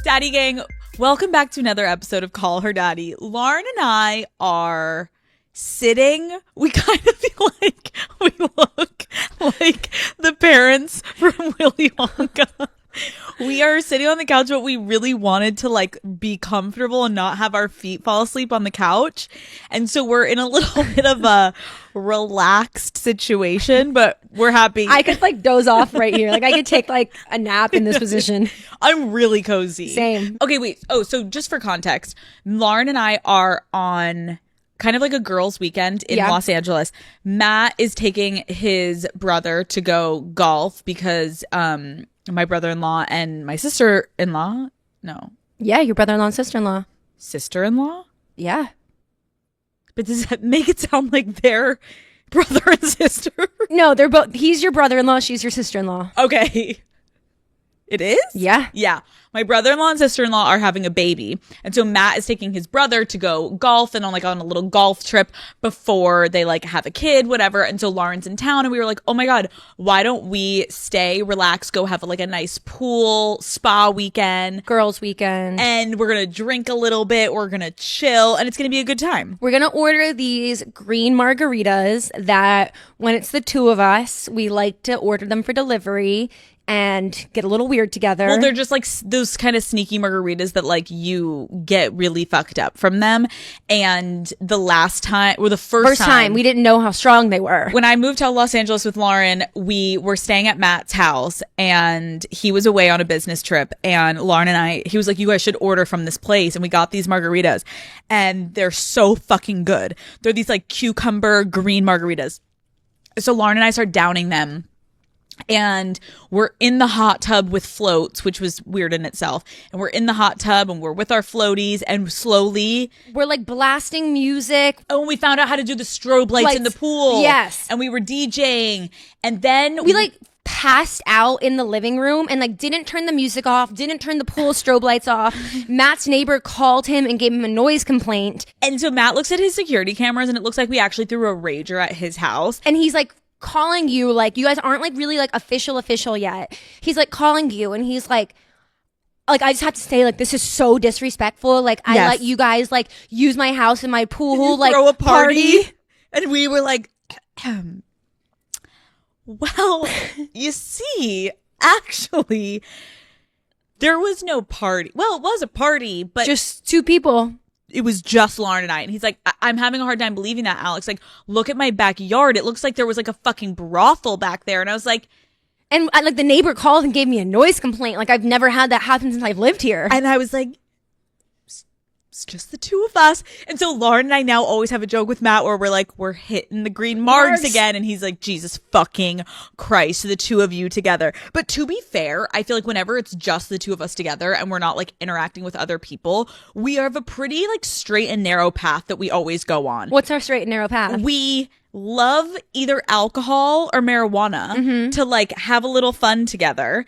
Daddy Gang, welcome back to another episode of Call Her Daddy. Lauren and I are sitting. We kind of feel like we look like the parents from Willy Wonka. We are sitting on the couch, but we really wanted to like be comfortable and not have our feet fall asleep on the couch. And so we're in a little bit of a relaxed situation, but we're happy. I could like doze off right here. Like I could take like a nap in this position. I'm really cozy. Same. Okay, wait. Oh, so just for context, Lauren and I are on kind of like a girls' weekend in Los Angeles. Matt is taking his brother to go golf because my brother-in-law and my sister-in-law, Yeah, your brother-in-law and sister-in-law. Sister-in-law? Yeah. But does that make it sound like they're brother and sister? No, they're both. He's your brother-in-law. She's your sister-in-law. Okay. It is? Yeah. Yeah. My brother-in-law and sister-in-law are having a baby. And so Matt is taking his brother to go golf and on a little golf trip before they like have a kid, whatever. And so Lauren's in town and we were like, oh my God, why don't we stay, relax, go have like a nice pool, spa weekend. Girls' weekend. And we're going to drink a little bit. We're going to chill and it's going to be a good time. We're going to order these green margaritas that when it's the two of us, we like to order them for delivery and get a little weird together. Well, they're just like those kind of sneaky margaritas that like you get really fucked up from them. And the last time, or the first time, we didn't know how strong they were. When I moved to Los Angeles with Lauren, we were staying at Matt's house and he was away on a business trip. And Lauren and I, he was like, you guys should order from this place. And we got these margaritas and they're so fucking good. They're these like cucumber green margaritas. So Lauren and I started downing them. And we're in the hot tub with floats, which was weird in itself. And we're in the hot tub and we're with our floaties and slowly we're like blasting music. Oh, and we found out how to do the strobe lights in the pool. Yes. And we were DJing. And then we like passed out in the living room and like didn't turn the music off, didn't turn the pool strobe lights off. Matt's neighbor called him and gave him a noise complaint. And so Matt looks at his security cameras and it looks like we actually threw a rager at his house. And he's like, calling you, like you guys aren't like really like official yet. He's like calling you and he's like I just have to say like this is so disrespectful. Like I let you guys like use my house and my pool, like throw a party. And we were like, well, you see, actually, there was no party. Well, it was a party, but just two people. It was just Lauren and I. And he's like, I'm having a hard time believing that, Alex. Like, look at my backyard. It looks like there was like a fucking brothel back there. And I was like, and like the neighbor called and gave me a noise complaint. Like I've never had that happen since I've lived here. And I was like, it's just the two of us. And so Lauren and I now always have a joke with Matt where we're like, we're hitting the green margs again. And he's like, Jesus fucking Christ, the two of you together. But to be fair, I feel like whenever it's just the two of us together and we're not like interacting with other people, we have a pretty like straight and narrow path that we always go on. What's our straight and narrow path? We love either alcohol or marijuana to like have a little fun together.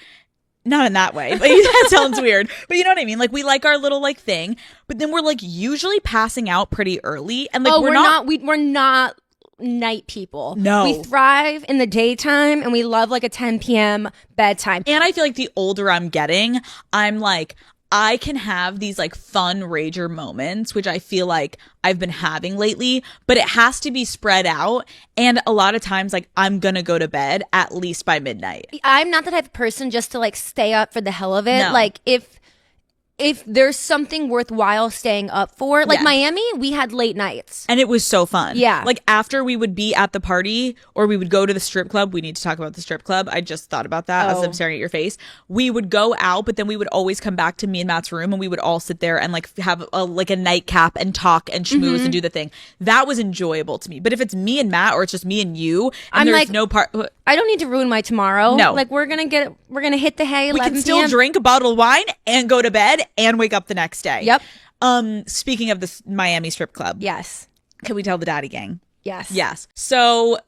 Not in that way, but that sounds weird. But you know what I mean? Like we like our little like thing, but then we're like usually passing out pretty early, and like we're not night people. No, we thrive in the daytime, and we love like a 10 p.m. bedtime. And I feel like the older I'm getting, I'm like, I can have these like fun rager moments, which I feel like I've been having lately, but it has to be spread out. And a lot of times, like I'm going to go to bed at least by midnight. I'm not the type of person just to like stay up for the hell of it. No. Like if there's something worthwhile staying up for, like Miami, we had late nights. And it was so fun. Yeah. Like after we would be at the party or we would go to the strip club. We need to talk about the strip club. I just thought about that as I'm staring at your face. We would go out, but then we would always come back to me and Matt's room and we would all sit there and like have a nightcap and talk and schmooze and do the thing. That was enjoyable to me. But if it's me and Matt or it's just me and you and there's like, no part. I don't need to ruin my tomorrow. No. Like we're going to hit the hay 11 We can still drink a bottle of wine and go to bed and wake up the next day. Yep. Speaking of this Miami strip club. Yes. Can we tell the Daddy Gang? Yes. Yes. So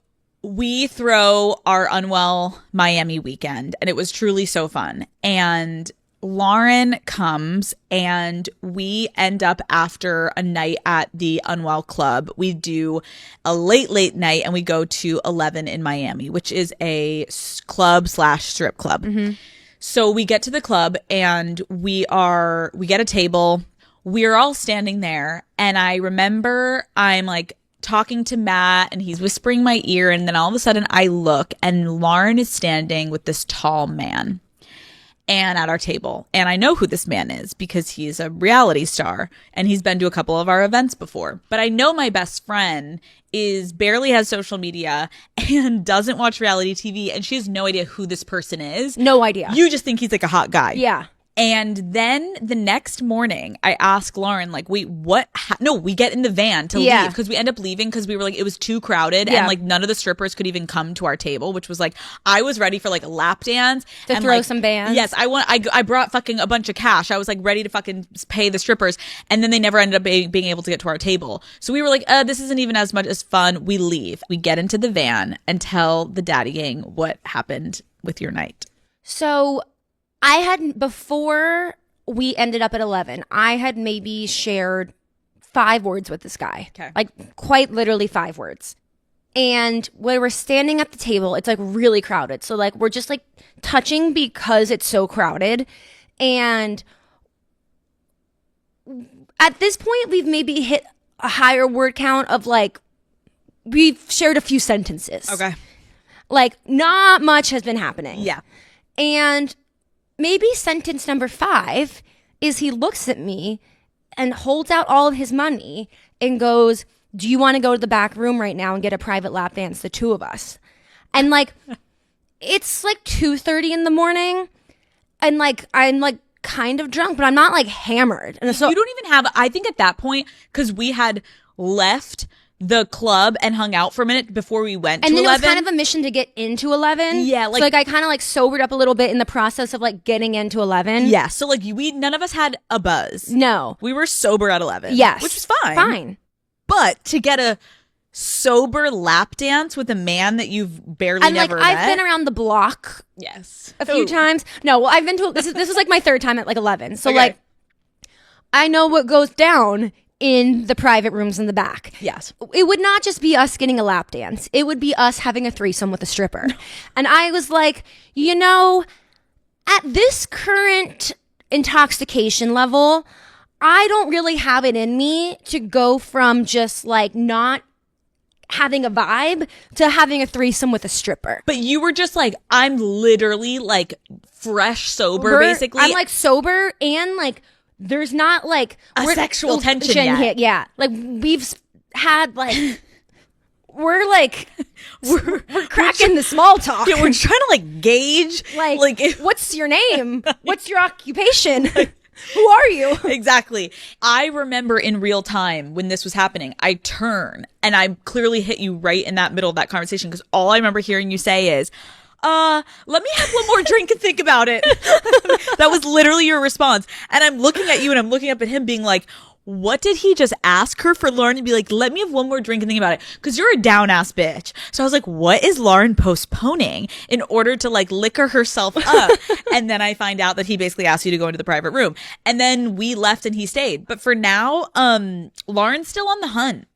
we throw our Unwell Miami weekend and it was truly so fun. And Lauren comes and we end up after a night at the Unwell Club. We do a late night and we go to 11 in Miami, which is a club/strip club. So we get to the club and we get a table. We're all standing there. And I remember I'm like talking to Matt and he's whispering my ear. And then all of a sudden I look and Lauren is standing with this tall man and at our table. And I know who this man is because he's a reality star and he's been to a couple of our events before. But I know my best friend barely has social media and doesn't watch reality TV, and she has no idea who this person is. No idea. You just think he's like a hot guy. Yeah. And then the next morning, I ask Lauren, like, wait, what? No, we get in the van to leave because we end up leaving because we were like, it was too crowded and like none of the strippers could even come to our table, which was like, I was ready for like a lap dance. To throw some bands. Yes, I brought fucking a bunch of cash. I was like ready to fucking pay the strippers. And then they never ended up being able to get to our table. So we were like, this isn't even as much as fun. We leave. We get into the van and tell the daddy gang what happened with your night. So I had, before we ended up at 11, I had maybe shared 5 words with this guy. Okay. Like quite literally 5 words. And when we're standing at the table, it's like really crowded. So like we're just like touching because it's so crowded. And at this point, we've maybe hit a higher word count of like, we've shared a few sentences. Okay. Like not much has been happening. Yeah. And maybe sentence number 5 is he looks at me and holds out all of his money and goes, do you want to go to the back room right now and get a private lap dance, the 2 of us? And like, it's like 2:30 in the morning and like, I'm like kind of drunk, but I'm not like hammered. And so you don't even have, I think at that point, because we had left the club and hung out for a minute before we went to 11. And then it was kind of a mission to get into 11. Yeah. Like, so like I kind of like sobered up a little bit in the process of like getting into 11. Yeah. So like none of us had a buzz. No. We were sober at 11. Yes. Which was fine. Fine. But to get a sober lap dance with a man that you've barely and never like met. I've been around the block yes a few times. No, well I've been to this is like my 3rd time at like 11. So okay. like I know what goes down in the private rooms in the back. Yes. It would not just be us getting a lap dance. It would be us having a threesome with a stripper. And I was like, you know, at this current intoxication level, I don't really have it in me to go from just like not having a vibe to having a threesome with a stripper. But you were just like, I'm literally like fresh sober, basically. I'm like sober and like there's not like a sexual tension yet. Yeah. Like we've had like we're cracking the small talk. Yeah, we're trying to like gauge like what's your name? What's your occupation? Who are you? Exactly. I remember in real time when this was happening, I turn and I clearly hit you right in that middle of that conversation because all I remember hearing you say is, let me have one more drink and think about it. That was literally your response. And I'm looking at you and I'm looking up at him being like, what did he just ask her for Lauren to be like, let me have one more drink and think about it? Because you're a down ass bitch. So I was like, what is Lauren postponing in order to like liquor herself up? And then I find out that he basically asked you to go into the private room. And then we left and he stayed. But for now, Lauren's still on the hunt.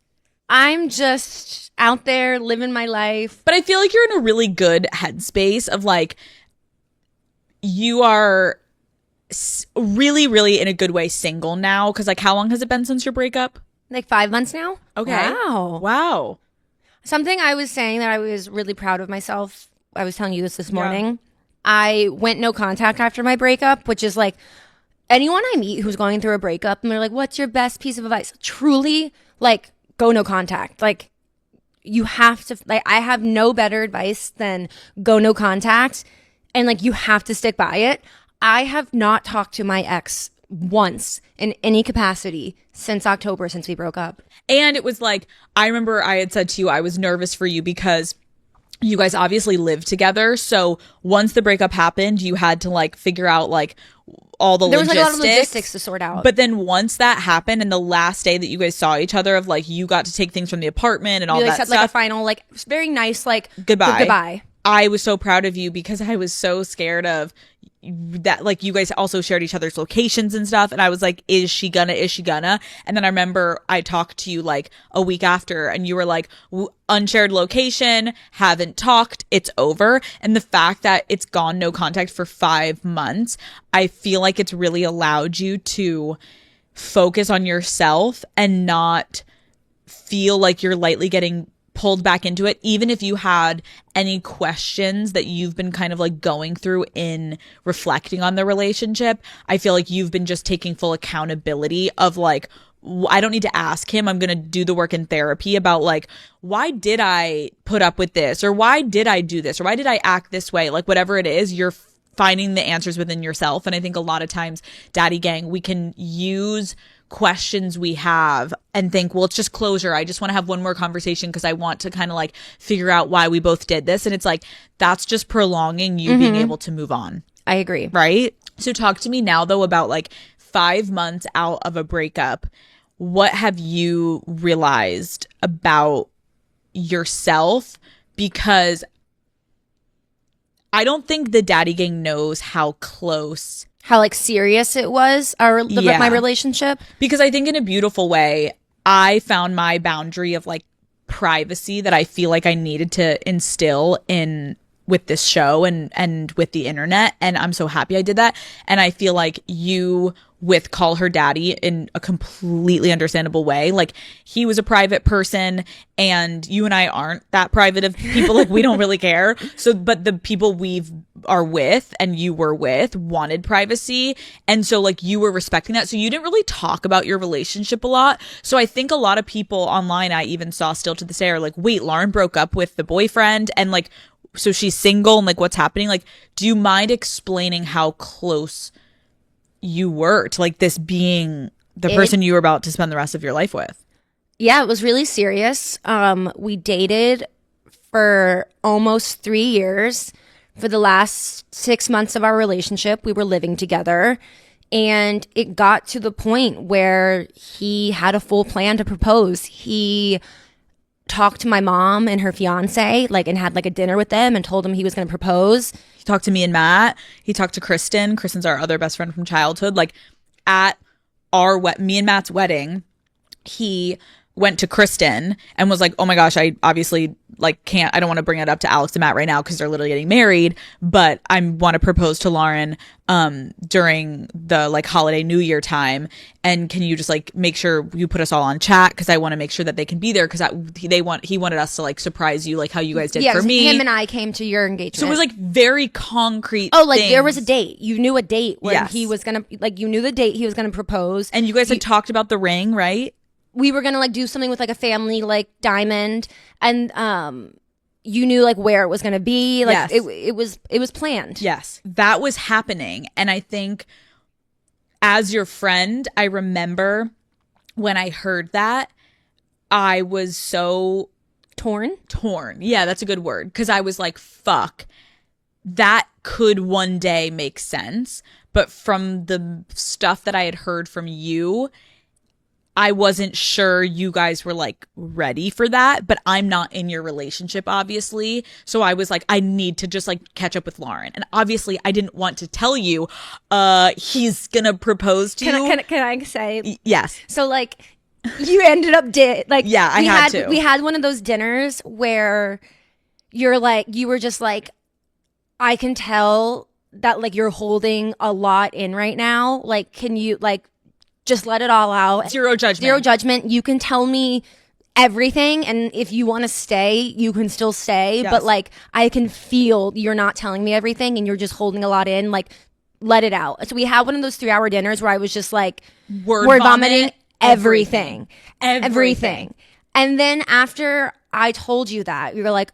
I'm just out there living my life. But I feel like you're in a really good headspace of like, you are really, really in a good way single now. Because like, how long has it been since your breakup? Like 5 months now. Okay. Wow. Something I was saying that I was really proud of myself. I was telling you this morning. Yeah. I went no contact after my breakup, which is like anyone I meet who's going through a breakup and they're like, what's your best piece of advice? Truly, like, go no contact. Like, you have to, like, I have no better advice than go no contact. And like, you have to stick by it. I have not talked to my ex once in any capacity since October, since we broke up. And it was like, I remember I had said to you, I was nervous for you because you guys obviously lived together. So once the breakup happened, you had to like figure out like all the logistics. There was like a lot of logistics to sort out. But then once that happened and the last day that you guys saw each other of like, you got to take things from the apartment and all that stuff. Like a final, like very nice, like goodbye. Goodbye. I was so proud of you because I was so scared of that like you guys also shared each other's locations and stuff, and I was like, is she gonna, and then I remember I talked to you like a week after and you were like, unshared location, haven't talked, it's over. And the fact that it's gone no contact for 5 months, I feel like it's really allowed you to focus on yourself and not feel like you're lightly getting pulled back into it, even if you had any questions that you've been kind of like going through in reflecting on the relationship. I feel like you've been just taking full accountability of like, I don't need to ask him. I'm going to do the work in therapy about like, why did I put up with this? Or why did I do this? Or why did I act this way? Like whatever it is, you're finding the answers within yourself. And I think a lot of times, Daddy Gang, we can use questions we have and think, well, it's just closure. I just want to have one more conversation because I want to kind of like figure out why we both did this. And it's like, that's just prolonging you being able to move on. I agree. Right? So talk to me now though about like 5 months out of a breakup. What have you realized about yourself? Because I don't think the Daddy Gang knows how close, how like serious it was, my relationship. Because I think in a beautiful way, I found my boundary of like privacy that I feel like I needed to instill in with this show and with the internet. And I'm so happy I did that. And I feel like you with Call Her Daddy in a completely understandable way. Like he was a private person and you and I aren't that private of people. Like we don't really care. So, but the people we are with and you were with wanted privacy. And so like you were respecting that. So you didn't really talk about your relationship a lot. So I think a lot of people online I even saw still to this day are like, wait, Lauren broke up with the boyfriend and like, so she's single and like what's happening? Like, do you mind explaining how close you were to like this being the person you were about to spend the rest of your life with? Yeah, it was really serious. We dated for almost 3 years. For the last 6 months of our relationship, we were living together. And it got to the point where he had a full plan to propose. He talked to my mom and her fiance, like, and had like a dinner with them and told them he was going to propose. He talked to me and Matt. He talked to Kristen. Kristen's our other best friend from childhood. Like at me and Matt's wedding, he went to Kristen and was like, oh my gosh, I obviously like I don't want to bring it up to Alex and Matt right now because they're literally getting married, but I want to propose to Lauren during the like holiday New Year time. And can you just like make sure you put us all on chat? Cause I want to make sure that they can be there. Cause he wanted us to like surprise you like how you guys did for me. Him and I came to your engagement. So it was like very concrete. Oh, like there was a date. You knew a date when he was going to, like you knew the date he was going to propose. And you guys had talked about the ring, right? We were gonna like do something with like a family like diamond, and you knew like where it was gonna be. Like yes. it was planned. Yes, that was happening, and I think as your friend, I remember when I heard that, I was so torn. Yeah, that's a good word, because I was like, "Fuck, that could one day make sense," but from the stuff that I had heard from you, I wasn't sure you guys were like ready for that, but I'm not in your relationship, obviously. So I was like, I need to just like catch up with Lauren. And obviously I didn't want to tell you, he's gonna propose to you. Can I say? Yes. So like you ended up yeah, I had to. We had one of those dinners where you were just like, I can tell that like you're holding a lot in right now. Like, can you like just let it all out? Zero judgment. Zero judgment. You can tell me everything, and if you want to stay, you can still stay. Yes. But like, I can feel you're not telling me everything, and you're just holding a lot in. Like, let it out. So we had one of those 3-hour dinners where I was just like, word vomiting everything. And then after I told you that, you were like,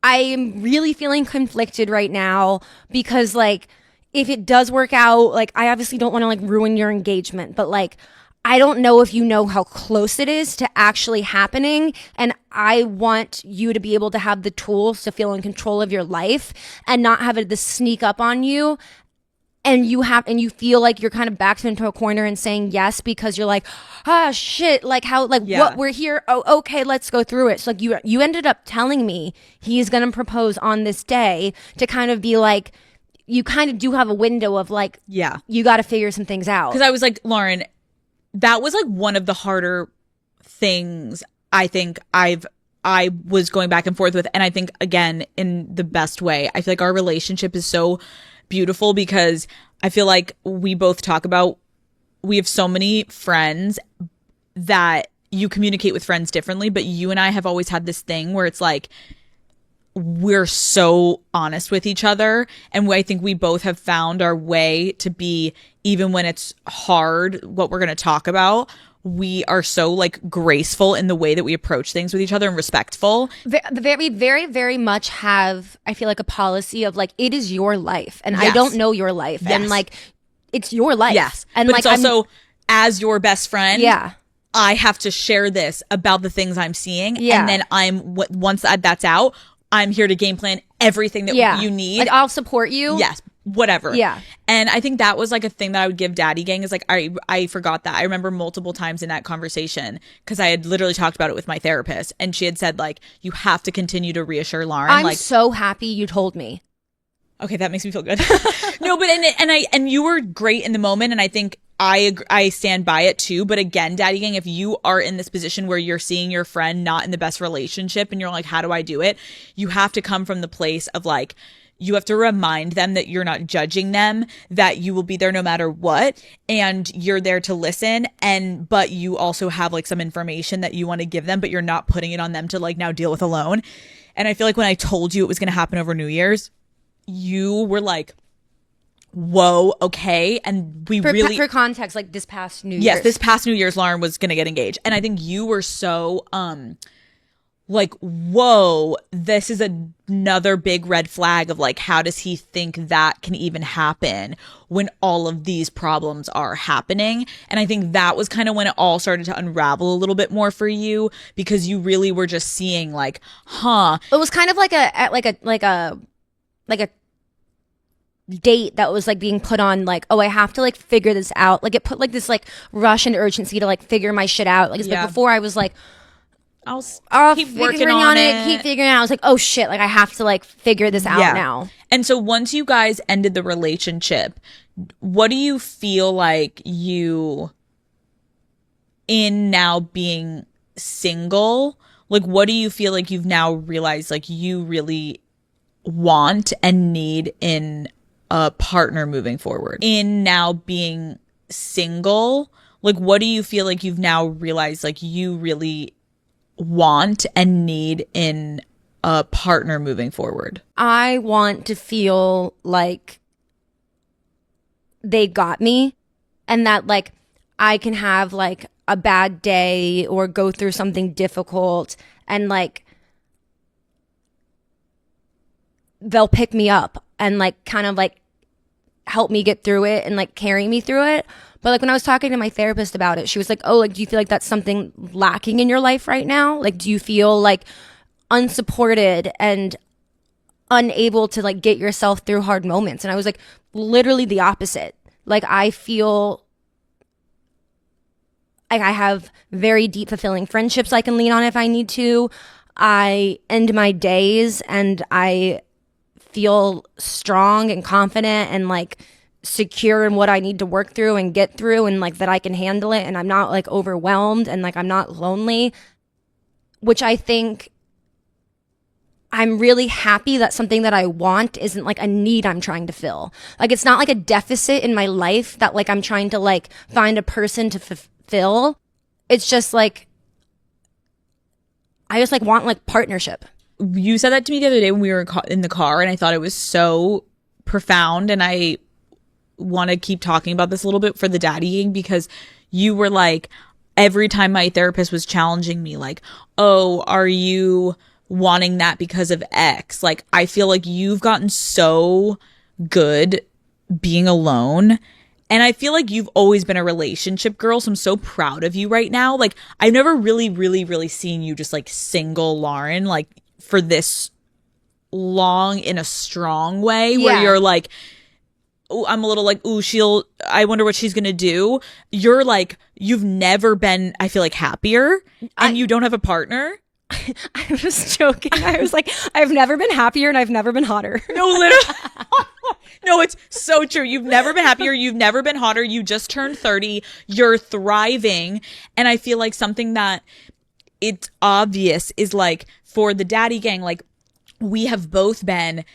I am really feeling conflicted right now because like, if it does work out, like I obviously don't want to like ruin your engagement, but like I don't know if you know how close it is to actually happening, and I want you to be able to have the tools to feel in control of your life and not have it this sneak up on you, and you feel like you're kind of backed into a corner and saying yes because you're like, ah shit, like how like what we're here, oh okay, let's go through it. So like you ended up telling me he's gonna propose on this day to kind of be like, you kind of do have a window of like, yeah, you got to figure some things out. Because I was like, Lauren, that was like one of the harder things I think I was going back and forth with. And I think, again, in the best way, I feel like our relationship is so beautiful because I feel like we both talk about, we have so many friends that you communicate with friends differently, but you and I have always had this thing where it's like, we're so honest with each other. And I think we both have found our way to be, even when it's hard, what we're going to talk about, we are so like graceful in the way that we approach things with each other and respectful. Very, very, very much have, I feel like, a policy of like, it is your life and I don't know your life. Yes. And like, it's your life. Yes. And but like, it's also, as your best friend. Yeah. I have to share this about the things I'm seeing. Yeah. And then once that's out, I'm here to game plan everything that you need. Like, I'll support you. Yes. Whatever. Yeah. And I think that was like a thing that I would give Daddy Gang is like, I forgot that. I remember multiple times in that conversation because I had literally talked about it with my therapist and she had said like, you have to continue to reassure Lauren. I'm like, so happy you told me. Okay, that makes me feel good. No, but and you were great in the moment, and I think I stand by it too. But again, Daddy Gang, if you are in this position where you're seeing your friend not in the best relationship, and you're like, how do I do it? You have to come from the place of like, you have to remind them that you're not judging them, that you will be there no matter what, and you're there to listen. But you also have like some information that you want to give them, but you're not putting it on them to like now deal with alone. And I feel like when I told you it was going to happen over New Year's, you were like, whoa, okay. And for context, like this past New Year's. Yes, this past New Year's, Lauren was going to get engaged. And I think you were so, like, whoa, this is another big red flag of like, how does he think that can even happen when all of these problems are happening? And I think that was kind of when it all started to unravel a little bit more for you because you really were just seeing like, It was kind of like a date that was like being put on like, oh, I have to like figure this out. Like it put like this like rush and urgency to like figure my shit out. Like, like before I was like, I'll keep working on it, keep figuring it out. I was like, oh shit, like I have to like figure this out now. And so once you guys ended the relationship, what do you feel like you, in now being single, like what do you feel like you've now realized like you really want and need in a partner moving forward? In now being single, like what do you feel like you've now realized like you really want and need in a partner moving forward? I want to feel like they got me and that like I can have like a bad day or go through something difficult and like they'll pick me up and like kind of like help me get through it and like carry me through it. But like when I was talking to my therapist about it, she was like, oh, like, do you feel like that's something lacking in your life right now? Like, do you feel like unsupported and unable to like get yourself through hard moments? And I was like, literally the opposite. Like, I feel like I have very deep, fulfilling friendships I can lean on if I need to. I end my days and I feel strong and confident and like secure in what I need to work through and get through and like that I can handle it and I'm not like overwhelmed and like I'm not lonely, which I think I'm really happy that something that I want isn't like a need I'm trying to fill. Like it's not like a deficit in my life that like I'm trying to like find a person to fulfill. It's just like I just like want like partnership. You said that to me the other day when we were in the car and I thought it was so profound and I want to keep talking about this a little bit for the daddying because you were like, every time my therapist was challenging me like, oh, are you wanting that because of X? Like, I feel like you've gotten so good being alone. And I feel like you've always been a relationship girl. So I'm so proud of you right now. Like, I've never really seen you just like single Lauren, like for this long in a strong way where you're like, oh, I'm a little like, ooh, I wonder what she's going to do. You're like, you've never been, I feel like, happier and you don't have a partner. I was joking. I was like, I've never been happier and I've never been hotter. No, literally. No, it's so true. You've never been happier. You've never been hotter. You just turned 30. You're thriving. And I feel like something that it's obvious is like for the daddy gang, like we have both been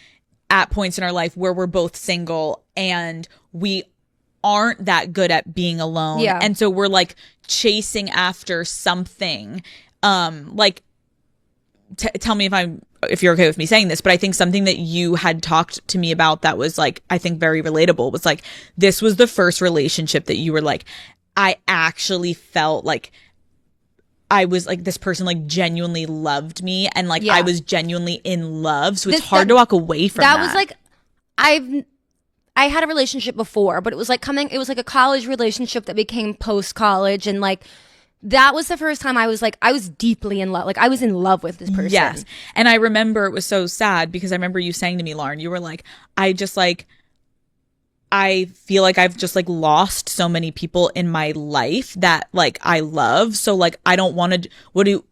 at points in our life where we're both single and we aren't that good at being alone. Yeah. And so we're like chasing after something. Like tell me if you're okay with me saying this, but I think something that you had talked to me about that was like, I think very relatable was like, this was the first relationship that you were like, I actually felt like I was like, this person like genuinely loved me and like I was genuinely in love. So it's hard to walk away from that. That was like, I had a relationship before, but it was like a college relationship that became post-college, and like that was the first time I was deeply in love. Like I was in love with this person. Yes. And I remember it was so sad because I remember you saying to me, Lauren, you were like, I feel like I've just like lost so many people in my life that like I love. So like, I don't want to,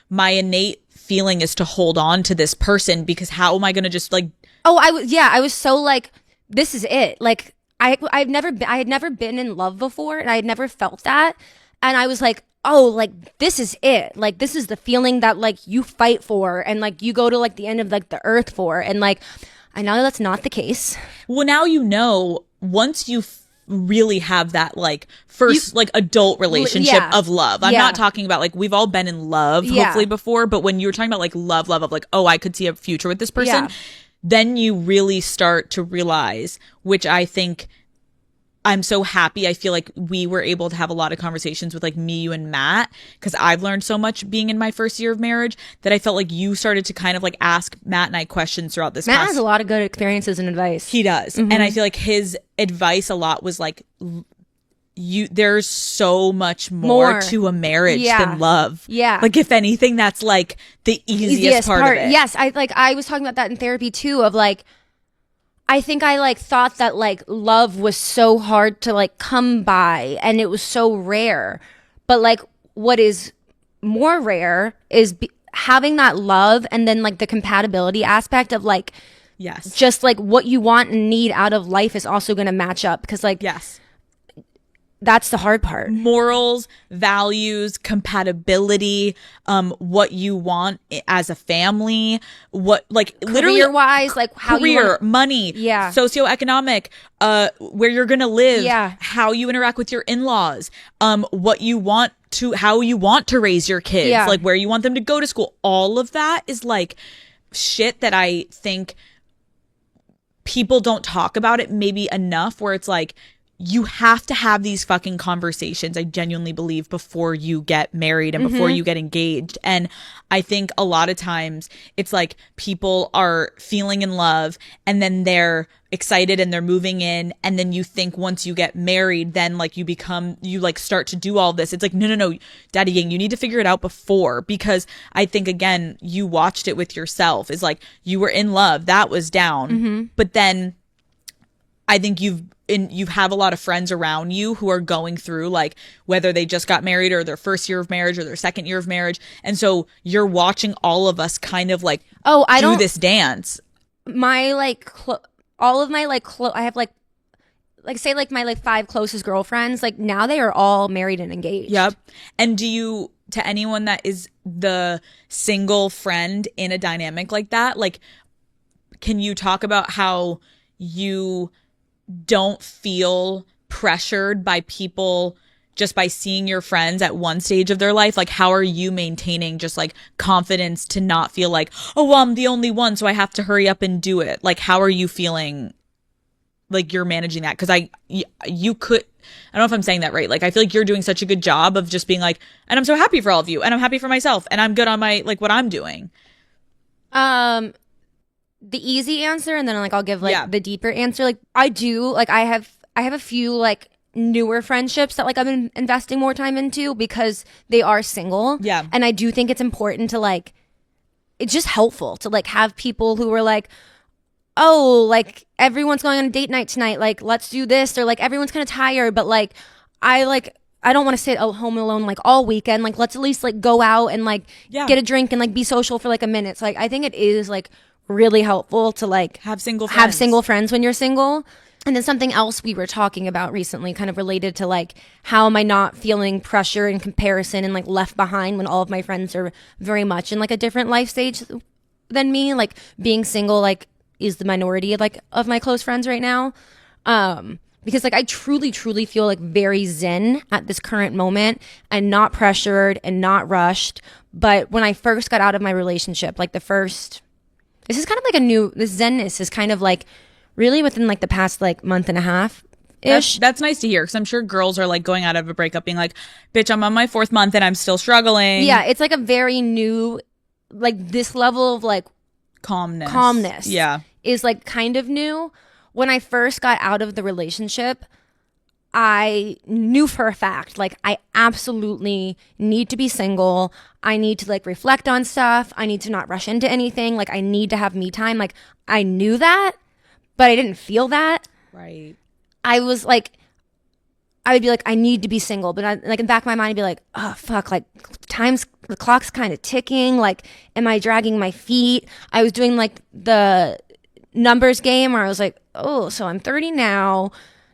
my innate feeling is to hold on to this person because how am I going to just like, I was so like, this is it. Like I had never been in love before and I had never felt that. And I was like, oh, like this is it. Like this is the feeling that like you fight for and like you go to like the end of like the earth for. And like, I know that's not the case. Well, now you know, once you really have that like first like adult relationship of love. I'm not talking about like we've all been in love hopefully before, but when you were talking about like love of like, oh, I could see a future with this person, then you really start to realize, which I think I'm so happy. I feel like we were able to have a lot of conversations with like me, you and Matt, because I've learned so much being in my first year of marriage that I felt like you started to kind of like ask Matt and I questions throughout this. Matt has a lot of good experiences and advice. He does. Mm-hmm. And I feel like his advice a lot was like, there's so much more to a marriage than love. Yeah. Like if anything, that's like the easiest part of it. Yes. I was talking about that in therapy too, of like, I think I like thought that like love was so hard to like come by and it was so rare. But like what is more rare is having that love and then like the compatibility aspect of like, just like what you want and need out of life is also going to match up. Because like, that's the hard part. Morals, values, compatibility, what you want as a family, what like literally career-wise, like how career, money, socioeconomic, where you're gonna live, how you interact with your in-laws, what you want to, how you want to raise your kids, like where you want them to go to school. All of that is like shit that I think people don't talk about it maybe enough, where it's like, you have to have these fucking conversations, I genuinely believe, before you get married and before you get engaged. And I think a lot of times it's like people are feeling in love and then they're excited and they're moving in. And then you think once you get married, then like you like start to do all this. It's like, no, Daddy Yang, you need to figure it out before, because I think, again, you watched it with yourself. Is like you were in love, that was down. But then I think you have a lot of friends around you who are going through like whether they just got married or their first year of marriage or their second year of marriage. And so you're watching all of us kind of like do this dance. My like all of my like I have like say like my like 5 closest girlfriends, like now they are all married and engaged. Yep. And do you, to anyone that is the single friend in a dynamic like that, like can you talk about how you don't feel pressured by people just by seeing your friends at one stage of their life? Like how are you maintaining just like confidence to not feel like, oh well, I'm the only one so I have to hurry up and do it? Like how are you feeling like you're managing that? Because you could, I don't know if I'm saying that right, like I feel like you're doing such a good job of just being like, and I'm so happy for all of you and I'm happy for myself and I'm good on my like what I'm doing. The easy answer, and then like I'll give like the deeper answer. Like I do, like I have a few like newer friendships that like I've been investing more time into because they are single. Yeah. And I do think it's important to like, it's just helpful to like have people who are like, oh, like everyone's going on a date night tonight, like let's do this, or like everyone's kind of tired, but like I don't want to sit at home alone like all weekend. Like let's at least like go out and like get a drink and like be social for like a minute. So like I think it is like really helpful to like have single friends when you're single. And then something else we were talking about recently, kind of related to like, how am I not feeling pressure and comparison and like left behind when all of my friends are very much in like a different life stage than me? Like being single, like is the minority of like of my close friends right now. Because like I truly feel like very zen at this current moment and not pressured and not rushed. But when I first got out of my relationship, like this is kind of like this zenness is kind of like really within like the past like month and a half ish. That's nice to hear, because I'm sure girls are like going out of a breakup being like, bitch, I'm on my 4th month and I'm still struggling. Yeah, it's like a very new, like this level of like calmness is like kind of new. When I first got out of the relationship, I knew for a fact, like I absolutely need to be single. I need to like reflect on stuff. I need to not rush into anything. Like I need to have me time. Like I knew that, but I didn't feel that. Right. I was like, I would be like, I need to be single. But like in the back of my mind, I'd be like, oh, fuck, like the clock's kind of ticking. Like, am I dragging my feet? I was doing like the numbers game where I was like, oh, so I'm 30 now.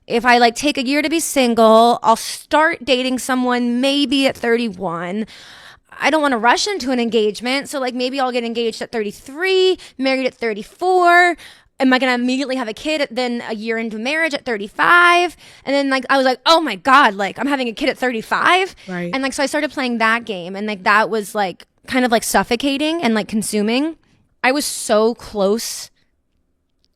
If I like take a year to be single, I'll start dating someone maybe at 31. I don't want to rush into an engagement. So like maybe I'll get engaged at 33, married at 34. Am I going to immediately have a kid then a year into marriage at 35? And then like I was like, oh my God, like I'm having a kid at 35. Right. And like so I started playing that game, and like that was like kind of like suffocating and like consuming. I was so close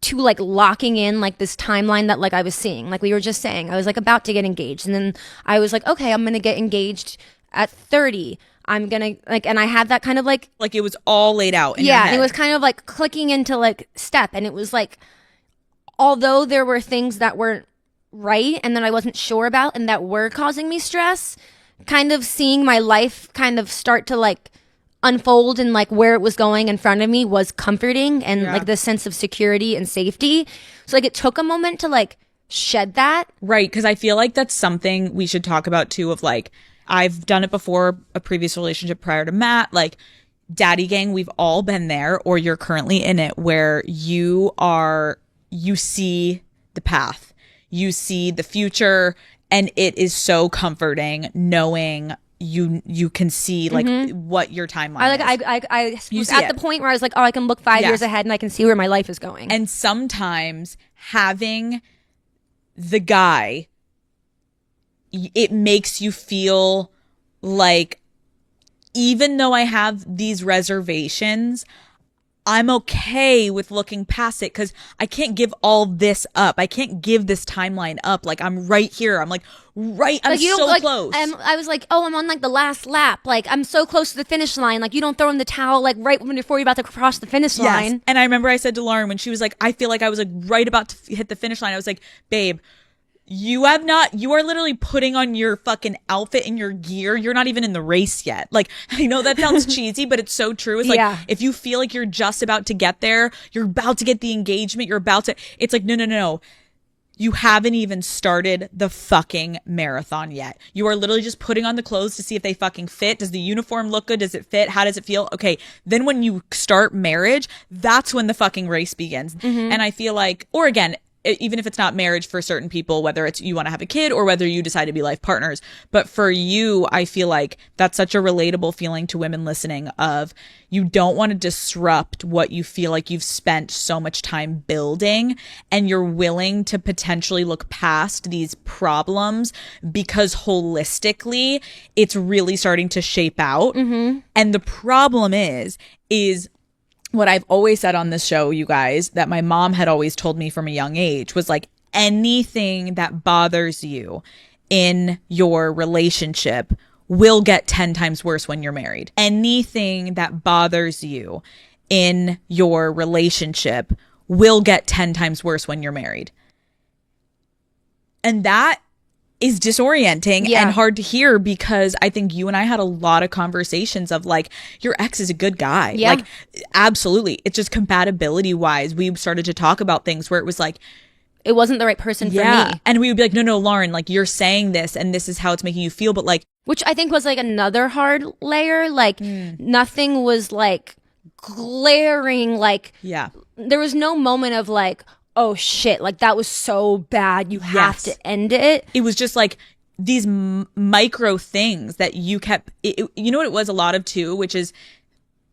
to like locking in like this timeline that like I was seeing. Like we were just saying, I was like about to get engaged, and then I was like, okay, I'm going to get engaged at 30. I'm gonna like, and I had that kind of like it was all laid out in yeah, your head. and it was kind of like clicking into like step, and it was like, although there were things that weren't right and that I wasn't sure about and that were causing me stress, kind of seeing my life kind of start to like unfold and like where it was going in front of me was comforting, and like the sense of security and safety. So like it took a moment to like shed that. Right, because I feel like that's something we should talk about too, of like, I've done it before, a previous relationship prior to Matt, like daddy gang, we've all been there, or you're currently in it, where you see the path, you see the future, and it is so comforting knowing you can see like what your timeline is. I was at the point where I was like, oh, I can look 5 years ahead and I can see where my life is going. And sometimes having the guy, it makes you feel like, even though I have these reservations, I'm okay with looking past it, because I can't give all this up. I can't give this timeline up. Like I'm right here. I'm like, right. I'm so like, close. I was like, oh, I'm on like the last lap. Like I'm so close to the finish line. Like you don't throw in the towel like right before you're about to cross the finish line. And I remember I said to Lauren when she was like, I feel like I was like right about to hit the finish line. I was like, babe, you are literally putting on your fucking outfit and your gear. You're not even in the race yet. Like, I know that sounds cheesy, but it's so true. It's like, if you feel like you're just about to get there, you're about to get the engagement, it's like, no. You haven't even started the fucking marathon yet. You are literally just putting on the clothes to see if they fucking fit. Does the uniform look good? Does it fit? How does it feel? Okay. Then when you start marriage, that's when the fucking race begins. And I feel like, or again, even if it's not marriage for certain people, whether it's you want to have a kid or whether you decide to be life partners. But for you, I feel like that's such a relatable feeling to women listening, of you don't want to disrupt what you feel like you've spent so much time building, and you're willing to potentially look past these problems because holistically it's really starting to shape out. And the problem is what I've always said on this show, you guys, that my mom had always told me from a young age, was like, anything that bothers you in your relationship will get 10 times worse when you're married. Anything that bothers you in your relationship will get 10 times worse when you're married. And that is disorienting and hard to hear, because I think you and I had a lot of conversations of like, your ex is a good guy. Like, absolutely. It's just compatibility wise, we started to talk about things where it was like, it wasn't the right person for me. And we would be like, no, Lauren, like you're saying this and this is how it's making you feel. But like, which I think was like another hard layer. Like nothing was like glaring, like, yeah. There was no moment of like, oh shit, like that was so bad, you have to end it. It was just like these micro things that you kept, you know what it was a lot of too, which is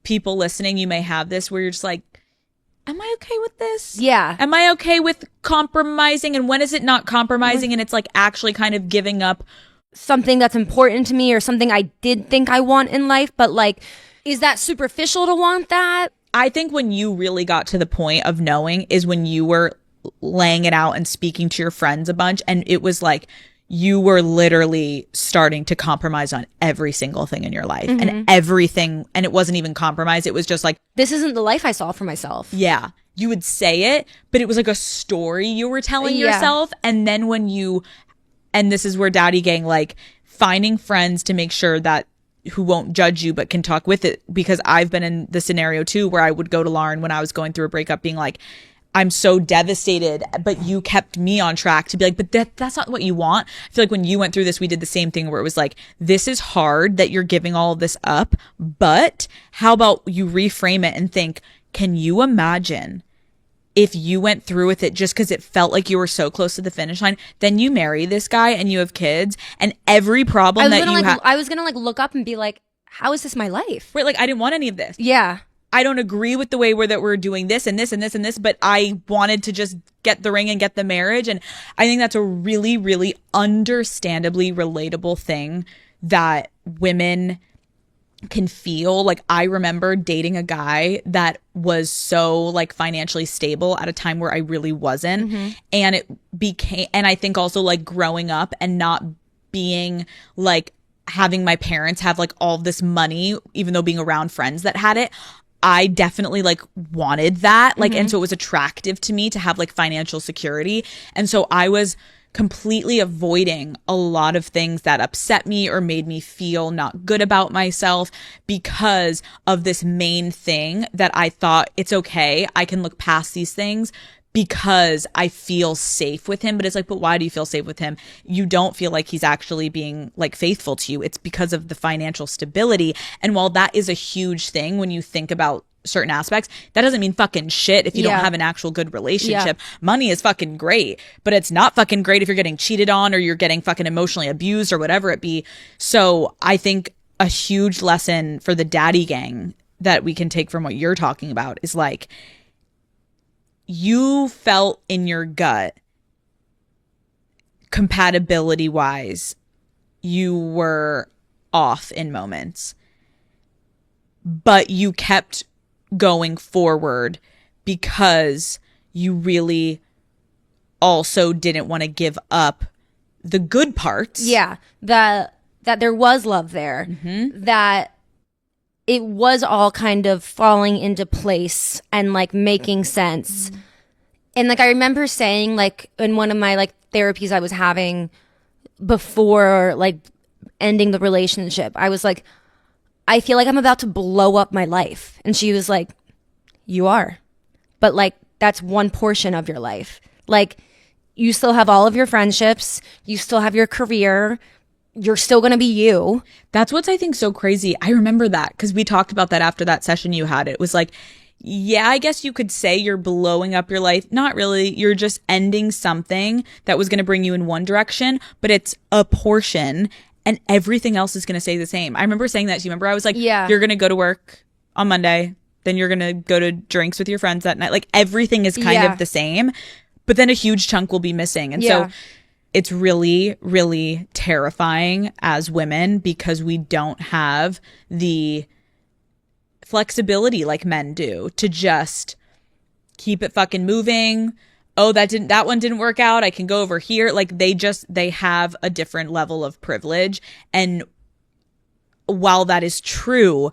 people listening, you may have this where you're just like, am I okay with this? Yeah. Am I okay with compromising? And when is it not compromising and it's like actually kind of giving up something that's important to me or something I did think I want in life, but like, is that superficial to want that? I think when you really got to the point of knowing is when you were laying it out and speaking to your friends a bunch, and it was like you were literally starting to compromise on every single thing in your life and everything. And it wasn't even compromise. It was just like, this isn't the life I saw for myself. Yeah. You would say it, but it was like a story you were telling yourself. And then when you, and this is where Daddy Gang, like finding friends to make sure that who won't judge you, but can talk with it. Because I've been in the scenario too, where I would go to Lauren when I was going through a breakup being like, I'm so devastated, but you kept me on track to be like, but that's not what you want. I feel like when you went through this, we did the same thing where it was like, this is hard that you're giving all of this up, but how about you reframe it and think, can you imagine if you went through with it just because it felt like you were so close to the finish line, then you marry this guy and you have kids and every problem that you have. I was going to like look up and be like, how is this my life? Right. Like I didn't want any of this. Yeah. I don't agree with the way that we're doing this and this and this and this, but I wanted to just get the ring and get the marriage. And I think that's a really, really understandably relatable thing that women can feel. Like I remember dating a guy that was so like financially stable at a time where I really wasn't. And it became, and I think also like growing up and not being like having my parents have like all this money, even though being around friends that had it, I definitely like wanted that. Like, and so it was attractive to me to have like financial security. And so I was completely avoiding a lot of things that upset me or made me feel not good about myself because of this main thing that I thought it's okay. I can look past these things because I feel safe with him. But it's like, but why do you feel safe with him? You don't feel like he's actually being like faithful to you. It's because of the financial stability. And while that is a huge thing when you think about certain aspects, that doesn't mean fucking shit if you don't have an actual good relationship. Money is fucking great, but it's not fucking great if you're getting cheated on or you're getting fucking emotionally abused or whatever it be. So I think a huge lesson for the Daddy Gang that we can take from what you're talking about is like, you felt in your gut, compatibility wise, you were off in moments, but you kept going forward because you really also didn't want to give up the good parts. Yeah, that there was love there, that it was all kind of falling into place and like making sense. And like I remember saying like in one of my like therapies I was having before like ending the relationship, I was like, I feel like I'm about to blow up my life. And she was like, you are, but like that's one portion of your life. Like you still have all of your friendships, you still have your career, you're still going to be you. That's what's I think so crazy. I remember that because we talked about that after that session you had. It was like, yeah, I guess you could say you're blowing up your life. Not really. You're just ending something that was going to bring you in one direction, but it's a portion and everything else is going to stay the same. I remember saying that to you. Remember, I was like, you're going to go to work on Monday, then you're going to go to drinks with your friends that night. Like everything is kind of the same, but then a huge chunk will be missing. And so it's really, really terrifying as women because we don't have the flexibility like men do to just keep it fucking moving. Oh, that one didn't work out. I can go over here. Like they have a different level of privilege. And while that is true,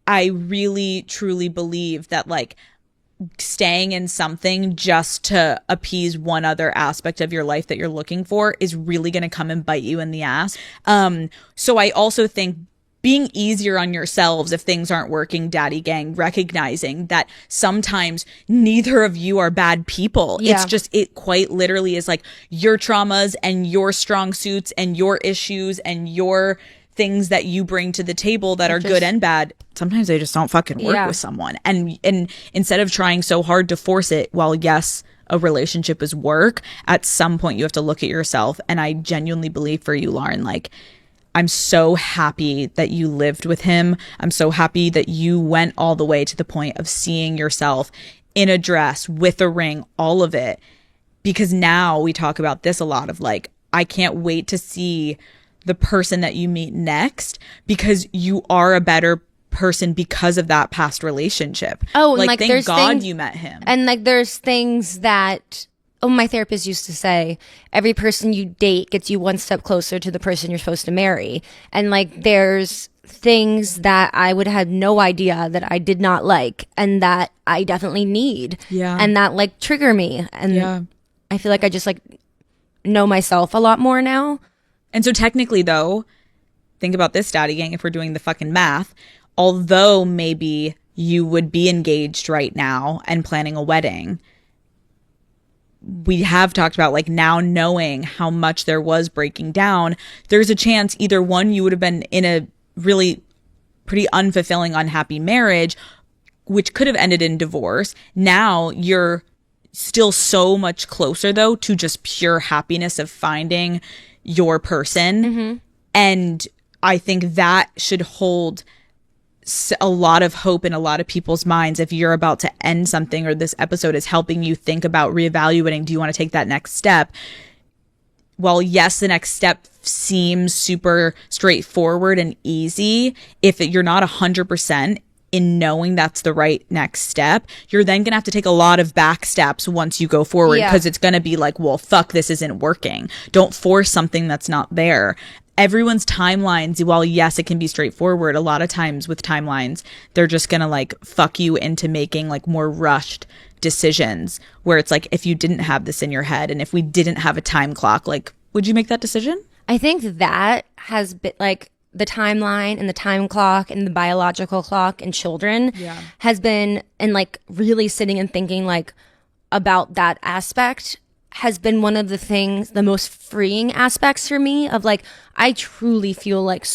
I really, truly believe that like staying in something just to appease one other aspect of your life that you're looking for is really going to come and bite you in the ass. So I also think being easier on yourselves if things aren't working, Daddy Gang, recognizing that sometimes neither of you are bad people. It's just, it quite literally is like your traumas and your strong suits and your issues and your things that you bring to the table that are good and bad, sometimes they just don't fucking work with someone. And instead of trying so hard to force it, while yes, a relationship is work, at some point you have to look at yourself. And I genuinely believe for you, Lauren, like, I'm so happy that you lived with him. I'm so happy that you went all the way to the point of seeing yourself in a dress with a ring, all of it. Because now we talk about this a lot of like, I can't wait to see the person that you meet next, because you are a better person because of that past relationship. Oh, and like thank there's God things, you met him. And like there's things that, my therapist used to say, every person you date gets you one step closer to the person you're supposed to marry. And like there's things that I would have no idea that I did not like and that I definitely need. Yeah. And that like trigger me. And I feel like I just like know myself a lot more now. And so technically though, think about this, Daddy Gang, if we're doing the fucking math, although maybe you would be engaged right now and planning a wedding, we have talked about like now knowing how much there was breaking down, there's a chance either one, you would have been in a really pretty unfulfilling, unhappy marriage, which could have ended in divorce. Now you're still so much closer though to just pure happiness of finding your person. Mm-hmm. And I think that should hold a lot of hope in a lot of people's minds if you're about to end something, or this episode is helping you think about reevaluating, do you want to take that next step? Well, yes, the next step seems super straightforward and easy. If you're not 100% in knowing that's the right next step, you're then gonna have to take a lot of back steps once you go forward, because it's gonna be like, well, fuck, this isn't working. Don't force something that's not there. Everyone's timelines, while yes, it can be straightforward, a lot of times with timelines, they're just gonna like fuck you into making like more rushed decisions, where it's like, if you didn't have this in your head and if we didn't have a time clock, like, would you make that decision? I think that has been like the timeline and the time clock and the biological clock and children has been, and like really sitting and thinking like about that aspect has been one of the things, the most freeing aspects for me of like, I truly feel like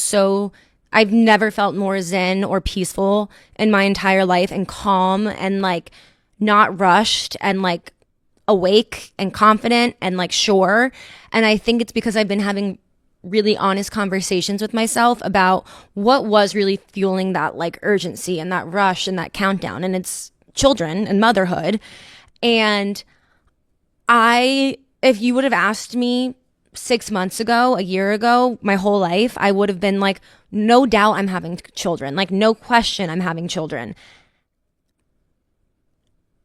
I've never felt more zen or peaceful in my entire life, and calm and like not rushed and like awake and confident and like sure. And I think it's because I've been having really honest conversations with myself about what was really fueling that like urgency and that rush and that countdown. And it's children and motherhood. And if you would have asked me 6 months ago, a year ago, my whole life, I would have been like, no doubt I'm having children. Like, no question I'm having children.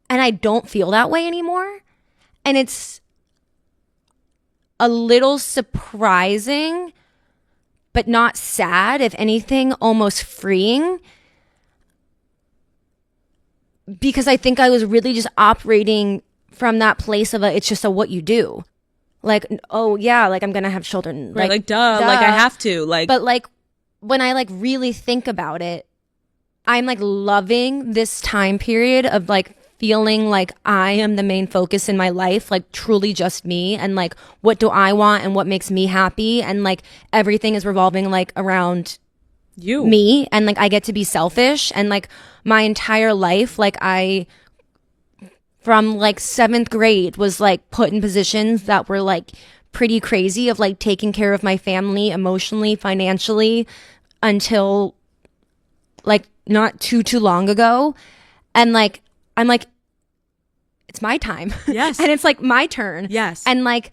And I don't feel that way anymore. And it's a little surprising, but not sad. If anything, almost freeing. Because I think I was really just operating from that place of it's just what you do. Like, oh yeah, like I'm gonna have children. Right, like duh, like I have to. Like, but like when I like really think about it, I'm like loving this time period of like feeling like I am the main focus in my life, like truly just me, and like what do I want and what makes me happy, and like everything is revolving like around me, and like I get to be selfish, and like my entire life, like I from like 7th grade was like put in positions that were like pretty crazy of like taking care of my family emotionally, financially, until like not too long ago. And like I'm like, it's my time. Yes. And it's like my turn. Yes. And like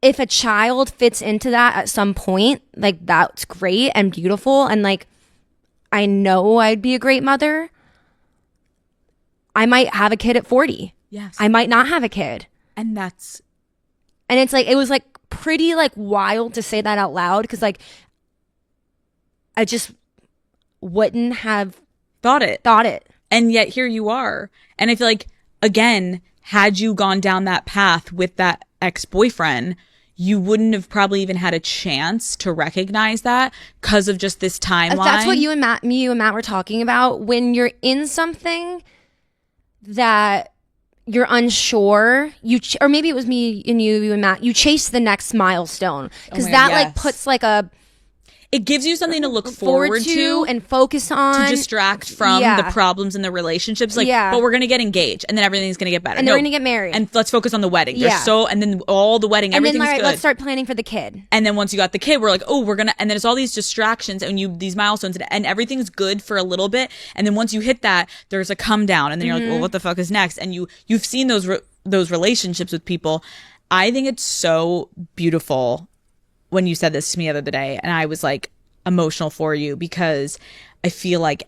if a child fits into that at some point, like that's great and beautiful, and like I know I'd be a great mother. I might have a kid at 40. Yes. I might not have a kid. And it's like, it was like pretty like wild to say that out loud, because like I just wouldn't have thought it. And yet here you are. And I feel like, again, had you gone down that path with that ex-boyfriend, you wouldn't have probably even had a chance to recognize that because of just this timeline. That's what you and Matt were talking about. When you're in something that you're unsure, or maybe it was me and you and Matt, you chase the next milestone, because like puts like a it gives you something to look forward to and focus on, to distract from the problems in the relationships. Like, but we're gonna get engaged, and then everything's gonna get better, and they're gonna get married, and let's focus on the wedding. And then all the wedding, everything's good. Let's start planning for the kid. And then once you got the kid, we're like, oh, we're gonna, and then it's all these distractions and these milestones, and everything's good for a little bit, and then once you hit that, there's a come down, and then you're like, well, what the fuck is next? And you've seen those relationships with people. I think it's so beautiful when you said this to me the other day, and I was like emotional for you, because I feel like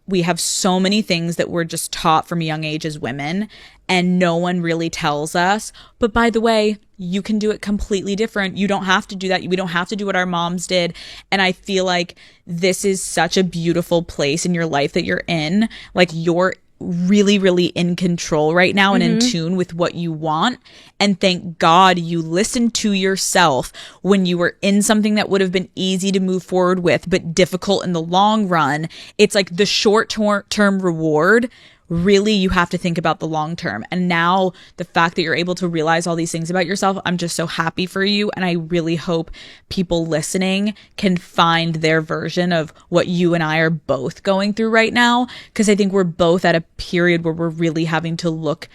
we have so many things that we're just taught from a young age as women, and no one really tells us, but by the way, you can do it completely different. You don't have to do that. We don't have to do what our moms did. And I feel like this is such a beautiful place in your life that you're in. Like, you're really, really in control right now and in tune with what you want. And thank God you listened to yourself when you were in something that would have been easy to move forward with, but difficult in the long run. It's like the short-term reward. Really, you have to think about the long term. And now the fact that you're able to realize all these things about yourself, I'm just so happy for you. And I really hope people listening can find their version of what you and I are both going through right now. Because I think we're both at a period where we're really having to look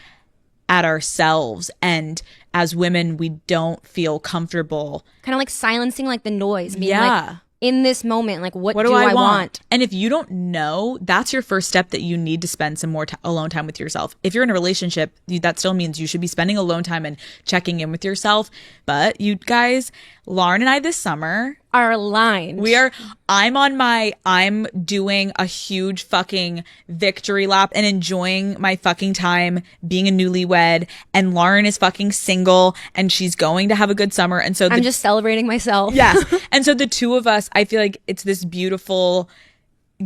at ourselves. And as women, we don't feel comfortable. Kind of like silencing like the noise. Being like, in this moment, like, what do I want? And if you don't know, that's your first step, that you need to spend some more alone time with yourself. If you're in a relationship, that still means you should be spending alone time and checking in with yourself. But you guys, Lauren and I this summer are aligned. I'm doing a huge fucking victory lap and enjoying my fucking time being a newlywed, and Lauren is fucking single and she's going to have a good summer. And so I'm just celebrating myself. Yes. And so the two of us, I feel like it's this beautiful,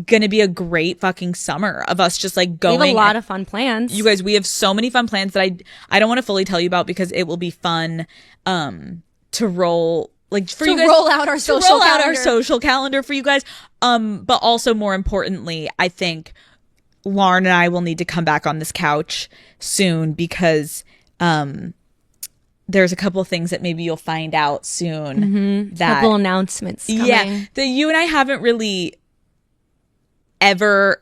gonna be a great fucking summer of us just like going. We have a lot of fun plans. You guys, we have so many fun plans that I don't want to fully tell you about, because it will be fun to roll, like, for you guys, roll out our social calendar for you guys. But also, more importantly, I think Lauren and I will need to come back on this couch soon, because there's a couple of things that maybe you'll find out soon. That couple announcements coming. Yeah, that you and I haven't really ever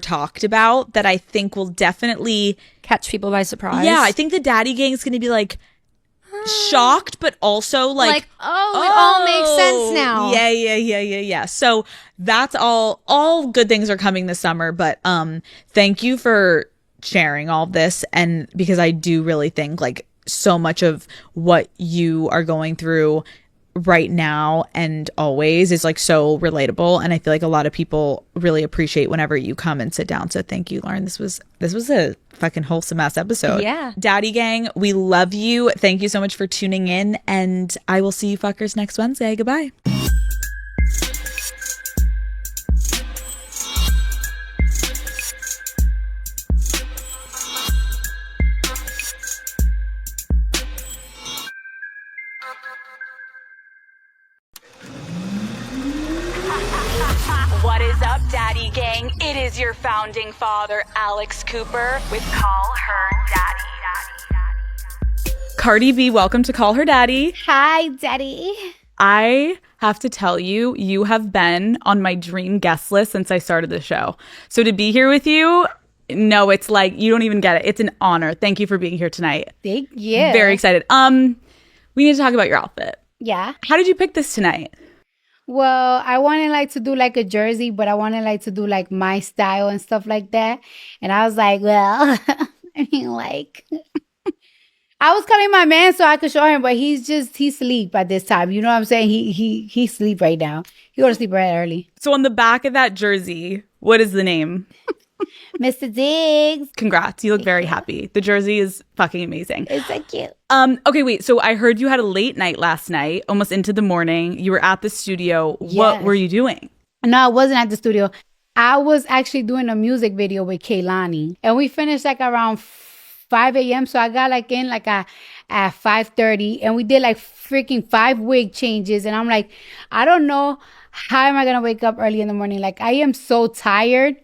talked about, that I think will definitely catch people by surprise. Yeah, I think the daddy gang is going to be like shocked, but also like, it all makes sense now. Yeah. So that's all good things are coming this summer. But thank you for sharing all of this, and because I do really think like so much of what you are going through right now and always is like so relatable, and I feel like a lot of people really appreciate whenever you come and sit down. So thank you, Lauren. This was a fucking wholesome ass episode. Yeah. Daddy gang, we love you. Thank you so much for tuning in, and I will see you fuckers next Wednesday. Goodbye. What is up, Daddy Gang? It is your founding father, Alex Cooper, with Call Her Daddy. Cardi B, welcome to Call Her Daddy. Hi, Daddy. I have to tell you, you have been on my dream guest list since I started the show. So to be here with you, no, it's like, you don't even get it. It's an honor. Thank you for being here tonight. Thank you. Very excited. We need to talk about your outfit. Yeah. How did you pick this tonight? Well, I wanted like to do like a jersey, but I wanted like to do like my style and stuff like that. And I was like, well, I mean, like, I was calling my man so I could show him, but he sleep at this time. You know what I'm saying? He sleep right now. He go to sleep right early. So on the back of that jersey, what is the name? Mr. Diggs. Congrats. You look very happy. The jersey is fucking amazing. It's so cute. Okay, wait. So I heard you had a late night last night, almost into the morning. You were at the studio. Yes. What were you doing? No, I wasn't at the studio. I was actually doing a music video with Kaylani. And we finished like around 5 a.m. So I got like in like at 5:30. And we did like freaking 5 wig changes. And I'm like, I don't know how am I going to wake up early in the morning. Like, I am so tired.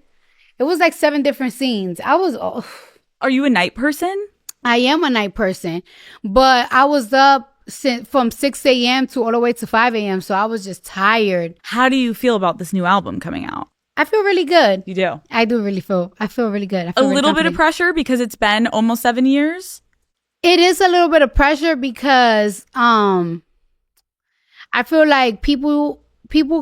It was like 7 different scenes. Are you a night person? I am a night person, but I was up from 6 a.m. to all the way to 5 a.m. So I was just tired. How do you feel about this new album coming out? I feel really good. You do? I feel really good. I feel A really little bit of confident. pressure because it's been almost 7 years. It is a little bit of pressure because I feel like people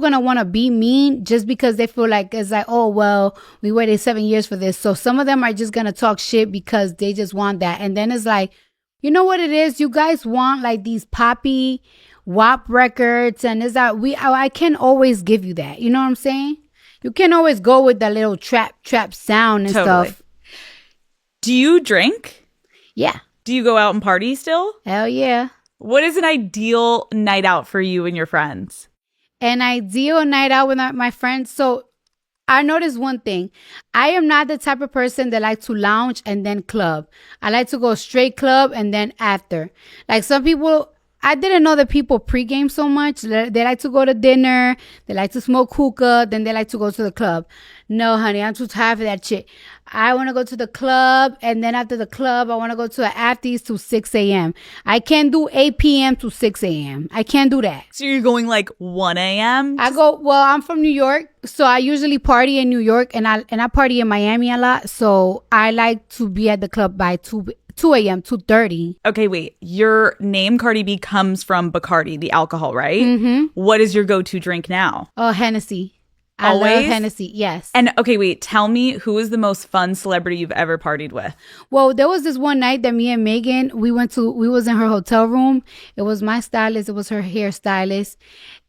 gonna want to be mean just because they feel like it's like, oh well, we waited 7 years for this. So some of them are just gonna talk shit because they just want that. And then it's like, you know what it is? You guys want like these poppy WAP records, and it's that I can't always give you that. You know what I'm saying? You can't always go with the little trap sound and Totally. stuff. Do you drink? Yeah. Do you go out and party still? Hell yeah. What is an ideal night out for you and your friends? An ideal night out with my friends. So I noticed one thing. I am not the type of person that like to lounge and then club. I like to go straight club and then after. Like some people, I didn't know that people pregame so much. They like to go to dinner. They like to smoke hookah. Then they like to go to the club. No, honey, I'm too tired for that shit. I want to go to the club. And then after the club, I want to go to the afties to 6 a.m. I can't do 8 p.m. to 6 a.m. I can't do that. So you're going like 1 a.m.? I'm from New York. So I usually party in New York and I party in Miami a lot. So I like to be at the club by 2 a.m., 2:30. Okay, wait. Your name, Cardi B, comes from Bacardi, the alcohol, right? Mm-hmm. What is your go-to drink now? Oh, Hennessy. I love Always? Hennessy, yes. And okay, wait. Tell me, who is the most fun celebrity you've ever partied with? Well, there was this one night that me and Megan, we was in her hotel room. It was my stylist. It was her hairstylist.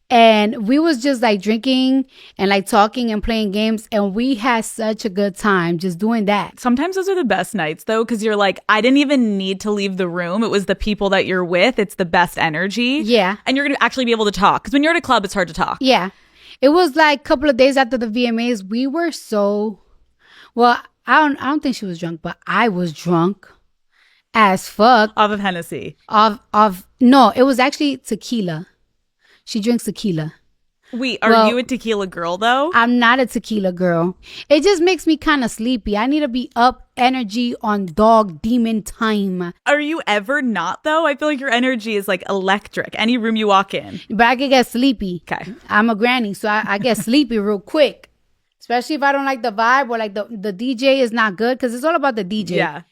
And we was just like drinking and like talking and playing games. And we had such a good time just doing that. Sometimes those are the best nights, though, because you're like, I didn't even need to leave the room. It was the people that you're with. It's the best energy. Yeah. And you're going to actually be able to talk. Because when you're at a club, it's hard to talk. Yeah. It was like a couple of days after the VMAs. We were so, well, I don't think she was drunk, but I was drunk as fuck. Off of Hennessy. No, it was actually tequila. She drinks tequila. Wait, are you a tequila girl, though? I'm not a tequila girl. It just makes me kind of sleepy. I need to be up, energy on dog demon time. Are you ever not, though? I feel like your energy is like electric. Any room you walk in. But I can get sleepy. Okay. I'm a granny, so I get sleepy real quick. Especially if I don't like the vibe or like the DJ is not good. Because it's all about the DJ. Yeah.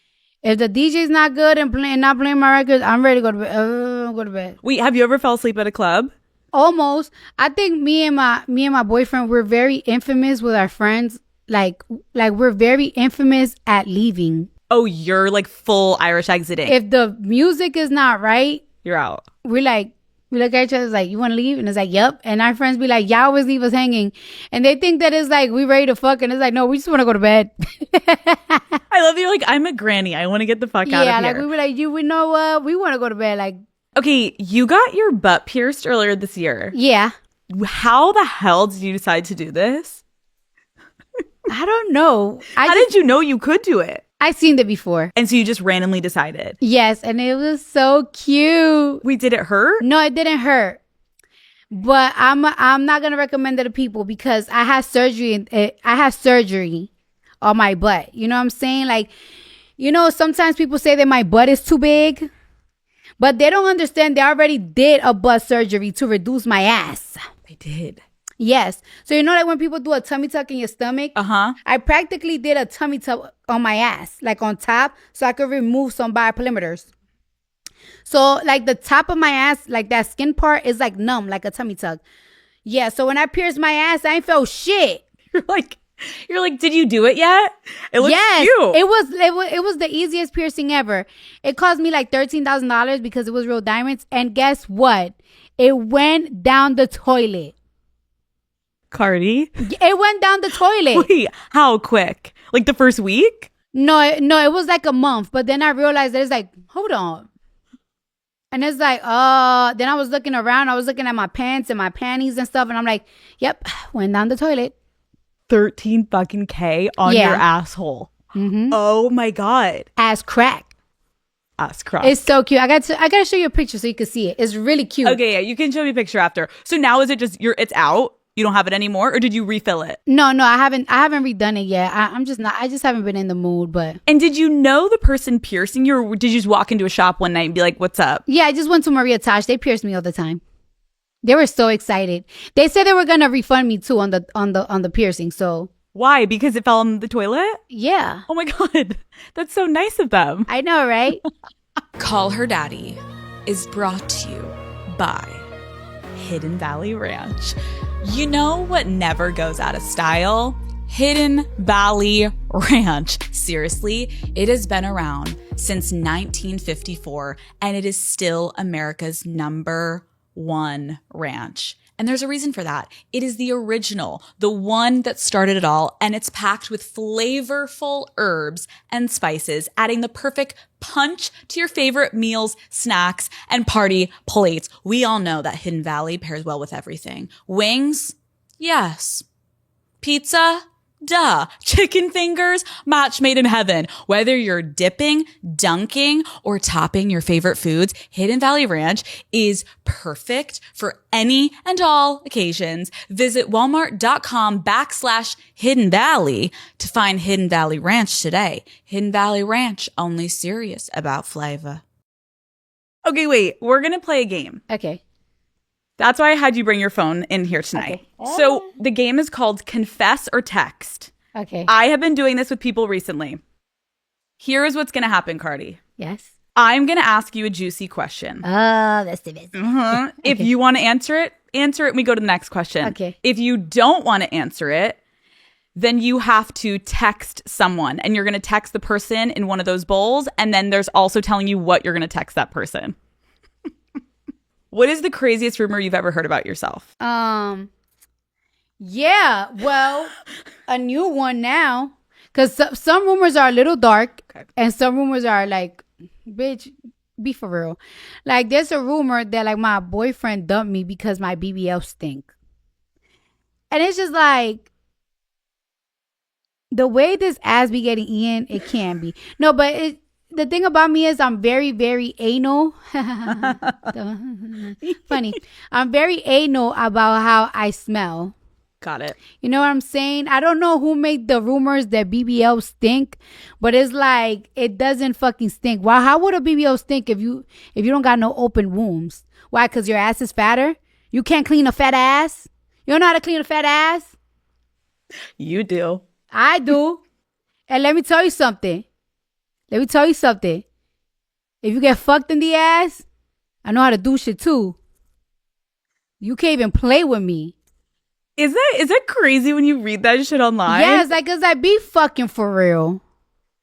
If the DJ is not good and not playing my records, I'm ready to go to bed. Go to bed. Wait, have you ever fell asleep at a club? Almost. I think me and my boyfriend, we're very infamous with our friends. Like we're very infamous at leaving. Oh, you're like full Irish exiting. If the music is not right, You're out. we look at each other like, you want to leave? And it's like, yep. And our friends be like, y'all always leave us hanging. And they think that it's like, we ready to fuck. And it's like, no, we just want to go to bed. I love you. Like, I'm a granny. I want to get the fuck out of Yeah, here. like we were like, we know what? We want to go to bed. Like, Okay, you got your butt pierced earlier this year. yeah. How the hell did you decide to do this? I don't know. How did you know you could do it? I seen it before. And so you just randomly decided. Yes. And it was so cute. Wait, did it hurt? No, it didn't hurt. But I'm not gonna recommend it to people because I had surgery. I had surgery on my butt. You know what I'm saying? Like, you know, sometimes people say that my butt is too big, but they don't understand. They already did a butt surgery to reduce my ass. They did. Yes. So you know, like when people do a tummy tuck in your stomach, I practically did a tummy tuck on my ass, like on top, so I could remove some bioperimeters. So like the top of my ass, like that skin part is like numb, like a tummy tuck. Yeah. So when I pierced my ass, I ain't felt shit. You're like, did you do it yet? It looks cute. It was the easiest piercing ever. It cost me like $13,000 because it was real diamonds. And guess what? It went down the toilet. Cardi? It went down the toilet. Wait, how quick? Like the first week? No, it was like a month. But then I realized that it's like, hold on. And it's like, then I was looking around. I was looking at my pants and my panties and stuff. And I'm like, yep, went down the toilet. 13 fucking K on your asshole. Mm-hmm. Oh my God. Ass crack. Ass crack. It's so cute. I got to show you a picture so you can see it. It's really cute. Okay, yeah, you can show me a picture after. So now is it just it's out? You don't have it anymore, or did you refill it? No, I haven't redone it yet. I just haven't been in the mood, but. And did you know the person piercing you, or did you just walk into a shop one night and be like, what's up? Yeah, I just went to Maria Tosh. They pierce me all the time. They were so excited. They said they were gonna refund me too on the piercing. So why? Because it fell on the toilet? Yeah. Oh my God. That's so nice of them. I know, right? Call Her Daddy is brought to you by Hidden Valley Ranch. You know what never goes out of style? Hidden Valley Ranch. Seriously, it has been around since 1954, and it is still America's #1 ranch. And there's a reason for that. It is the original, the one that started it all, and it's packed with flavorful herbs and spices, adding the perfect punch to your favorite meals, snacks, and party plates. We all know that Hidden Valley pairs well with everything. Wings? Yes. Pizza? Duh. Chicken fingers? Match made in heaven. Whether you're dipping, dunking, or topping your favorite foods, Hidden Valley Ranch is perfect for any and all occasions. Visit walmart.com/Hidden Valley to find Hidden Valley Ranch today. Hidden Valley Ranch, only serious about flavor. Okay, wait. We're going to play a game. Okay. That's why I had you bring your phone in here tonight. Okay. So the game is called Confess or Text. Okay. I have been doing this with people recently. Here is what's going to happen, Cardi. Yes. I'm going to ask you a juicy question. Oh, that's the best. Mm-hmm. Okay. If you want to answer it, and we go to the next question. Okay. If you don't want to answer it, then you have to text someone. And you're going to text the person in one of those bowls. And then there's also telling you what you're going to text that person. What is the craziest rumor you've ever heard about yourself? Yeah, well, a new one now. Because some rumors are a little dark. Okay. And some rumors are like, bitch, be for real. Like, there's a rumor that, like, my boyfriend dumped me because my BBL stink. And it's just like, the way this ass be getting in, it can be. No, but the thing about me is I'm very, very anal. Funny. I'm very anal about how I smell. Got it. You know what I'm saying? I don't know who made the rumors that BBL stink, but it's like, it doesn't fucking stink. Well, how would a BBL stink if you don't got no open wounds? Why? Because your ass is fatter? You can't clean a fat ass? You don't know how to clean a fat ass? You do. I do. And let me tell you something. If you get fucked in the ass, I know how to do shit too. You can't even play with me. Is that crazy when you read that shit online? Yes, like, cause I be fucking for real.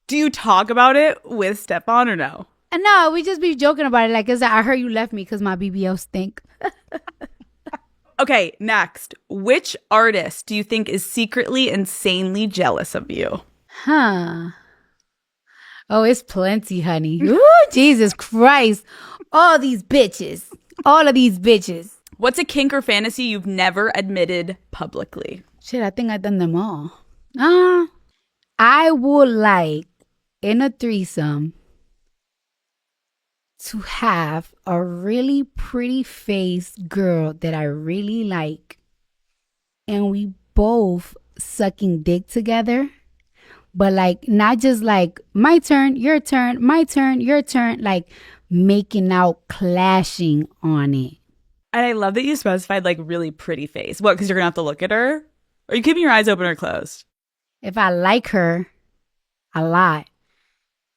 Do you talk about it with Stephon or no? No, we just be joking about it. Like, cause I heard you left me because my BBL stink. Okay, next. Which artist do you think is secretly insanely jealous of you? Huh. Oh, it's plenty, honey. Ooh, Jesus Christ. All of these bitches. What's a kink or fantasy you've never admitted publicly? Shit, I think I've done them all. I would like, in a threesome, to have a really pretty faced girl that I really like. And we both sucking dick together. But like, not just like, my turn, your turn, my turn, your turn. Like, making out, clashing on it. And I love that you specified like really pretty face. What, because you're going to have to look at her? Or are you keeping your eyes open or closed? If I like her a lot.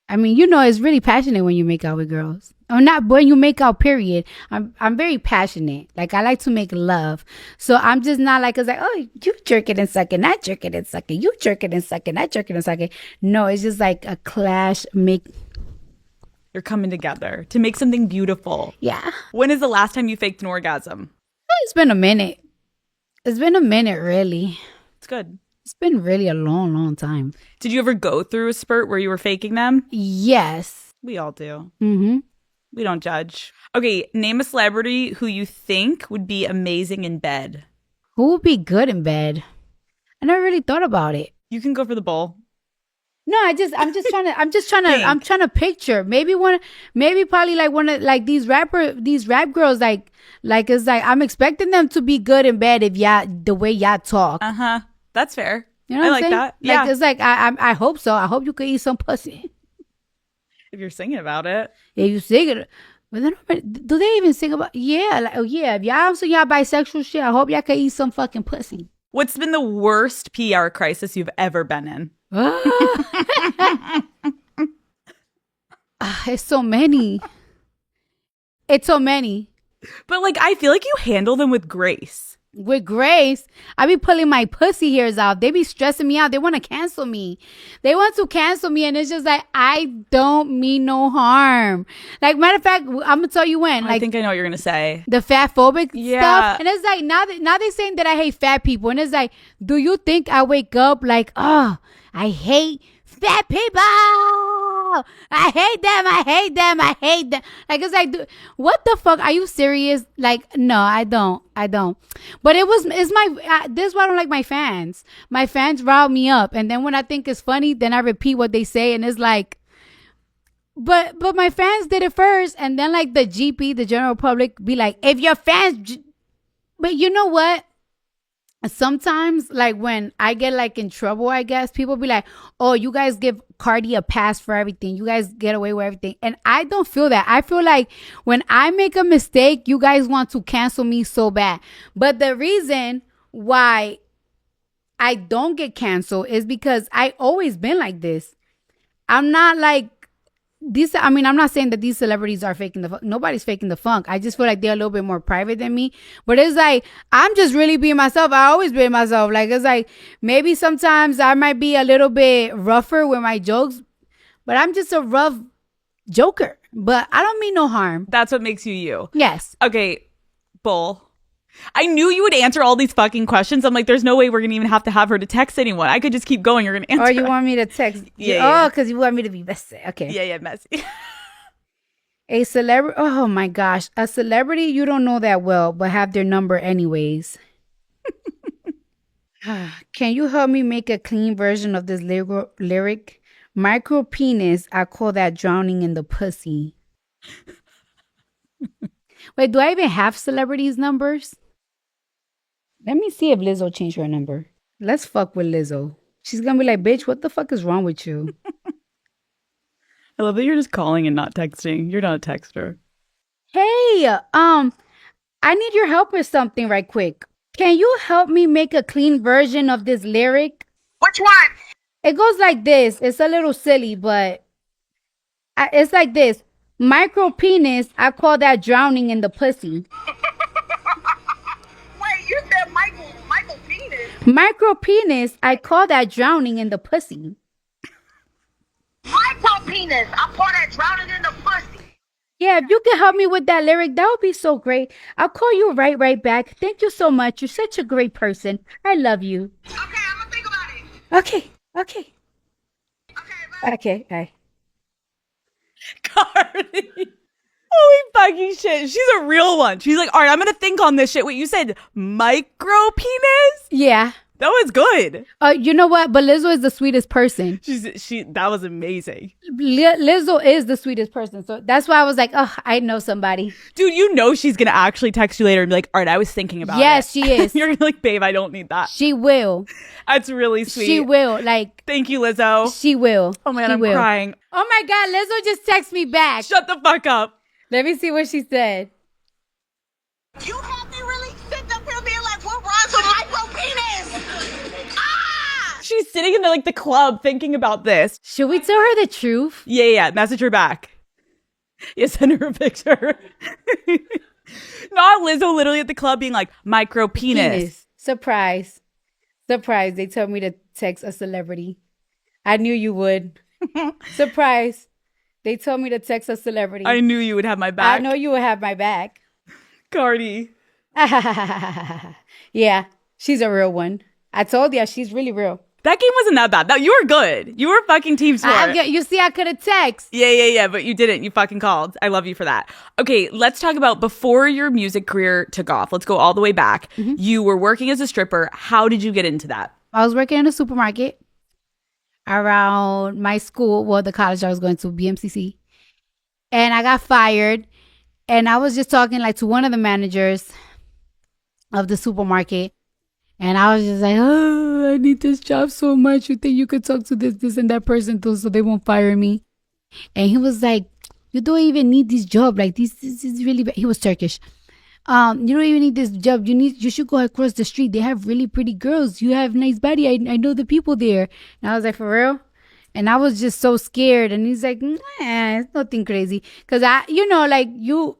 I mean, you know, it's really passionate when you make out with girls. Or not when you make out, period. I'm very passionate. Like, I like to make love. So I'm just not like, it's like, oh, you jerk it and suck it, I jerk it and suck it. You jerk it and suck it, I jerk it and suck it. No, it's just like a clash, You're coming together to make something beautiful. Yeah. When is the last time you faked an orgasm? It's been a minute. Really. It's good. It's been really a long, long time. Did you ever go through a spurt where you were faking them? Yes. We all do. Mm-hmm. We don't judge. Okay, name a celebrity who you think would be amazing in bed. Who would be good in bed? I never really thought about it. You can go for the bowl. No, I'm trying to picture. Maybe probably like one of like these rap girls like it's like I'm expecting them to be good and bad if y'all the way y'all talk. That's fair. You know I what like I'm saying? that. Yeah. Like it's like I hope so. I hope you could eat some pussy. If you're singing about it. Yeah, you sing it. But then do they even sing about? Yeah, like oh yeah. If y'all sing y'all bisexual shit, I hope y'all could eat some fucking pussy. What's been the worst PR crisis you've ever been in? It's so many. It's so many. But like, I feel like you handle them with grace. With grace, I be pulling my pussy hairs out. They be stressing me out. They want to cancel me. They want to cancel me, and it's just like I don't mean no harm. Like matter of fact, I'm gonna tell you when. Like I think I know what you're gonna say. The fat phobic Yeah. stuff, and it's like now they saying that I hate fat people, and it's like, do you think I wake up like, oh, I hate fat people? I hate them. I hate them. I hate them. Like it's like, what the fuck? Are you serious? Like, no, I don't. But it's my. This is why I don't like my fans. My fans rile me up, and then when I think it's funny, then I repeat what they say, and it's like. But my fans did it first, and then like the GP, the general public, be like, if your fans. But you know what? Sometimes, like when I get like in trouble, I guess people be like, "Oh, you guys give Cardi a pass for everything. You guys get away with everything." And I don't feel that. I feel like when I make a mistake, you guys want to cancel me so bad. But the reason why I don't get canceled is because I always been like this. I'm not like these. I mean, I'm not saying that these celebrities are faking the funk. Nobody's faking the funk. I just feel like they're a little bit more private than me. But it's like, I'm just really being myself. I always been myself. Like, it's like, maybe sometimes I might be a little bit rougher with my jokes, but I'm just a rough joker. But I don't mean no harm. That's what makes you you. Yes. Okay, Bull. I knew you would answer all these fucking questions. I'm like, there's no way we're going to even have to have her to text anyone. I could just keep going. You're going to answer. Or you want me to text? Yeah. Oh, because you want me to be messy. Okay. Yeah, messy. A celebrity. Oh my gosh. A celebrity you don't know that well, but have their number anyways. Can you help me make a clean version of this lyric? Micro penis, I call that drowning in the pussy. Wait, do I even have celebrities' numbers? Let me see if Lizzo changed her number. Let's fuck with Lizzo. She's gonna be like, bitch, what the fuck is wrong with you? I love that you're just calling and not texting. You're not a texter. Hey, I need your help with something right quick. Can you help me make a clean version of this lyric? Which one? It goes like this. It's a little silly, but it's like this. Micro penis, I call that drowning in the pussy. Wait, you said Michael Penis. Micro penis, I call that drowning in the pussy. Micro Penis, I pour that drowning in the pussy. Yeah, if you can help me with that lyric, that would be so great. I'll call you right back. Thank you so much. You're such a great person. I love you. Okay, I'm gonna think about it. Okay. Okay, bye. Okay, bye. Cardi. Holy fucking shit. She's a real one. She's like, all right, I'm going to think on this shit. Wait, you said micro penis? Yeah. That was good. You know what? But Lizzo is the sweetest person. That was amazing. Lizzo is the sweetest person. So that's why I was like, oh, I know somebody. Dude, you know she's going to actually text you later and be like, all right, I was thinking about it. Yes, she is. You're like, babe, I don't need that. She will. That's really sweet. She will. Like, thank you, Lizzo. she will. Oh, man, She I'm will. crying. Oh, my God. Lizzo just texted me back. Shut the fuck up. Let me see what she said. You have me really sitting up here being like, what rhymes with micro penis? Ah! She's sitting in the club thinking about this. Should we tell her the truth? Yeah. Message her back. Yeah, send her a picture. Not Lizzo literally at the club being like, micro penis. Surprise. They told me to text a celebrity. I knew you would. Surprise. They told me to text a celebrity. I knew you would have my back. I know you would have my back. Cardi. Yeah, she's a real one. I told you, she's really real. That game wasn't that bad. You were good. You were fucking team sport. You see, I could have texted. Yeah, but you didn't. You fucking called. I love you for that. Okay, let's talk about before your music career took off. Let's go all the way back. Mm-hmm. You were working as a stripper. How did you get into that? I was working in a supermarket. around my school, well, the college I was going to, BMCC. And I got fired. And I was just talking like to one of the managers of the supermarket. And I was just like, oh, I need this job so much. You think you could talk to this, and that person too, so they won't fire me? And he was like, you don't even need this job. Like, this is really bad. He was Turkish. You don't even need this job. You should go across the street. They have really pretty girls. You have nice body. I know the people there. And I was like, for real? And I was just so scared. And he's like, nah, it's nothing crazy. Because you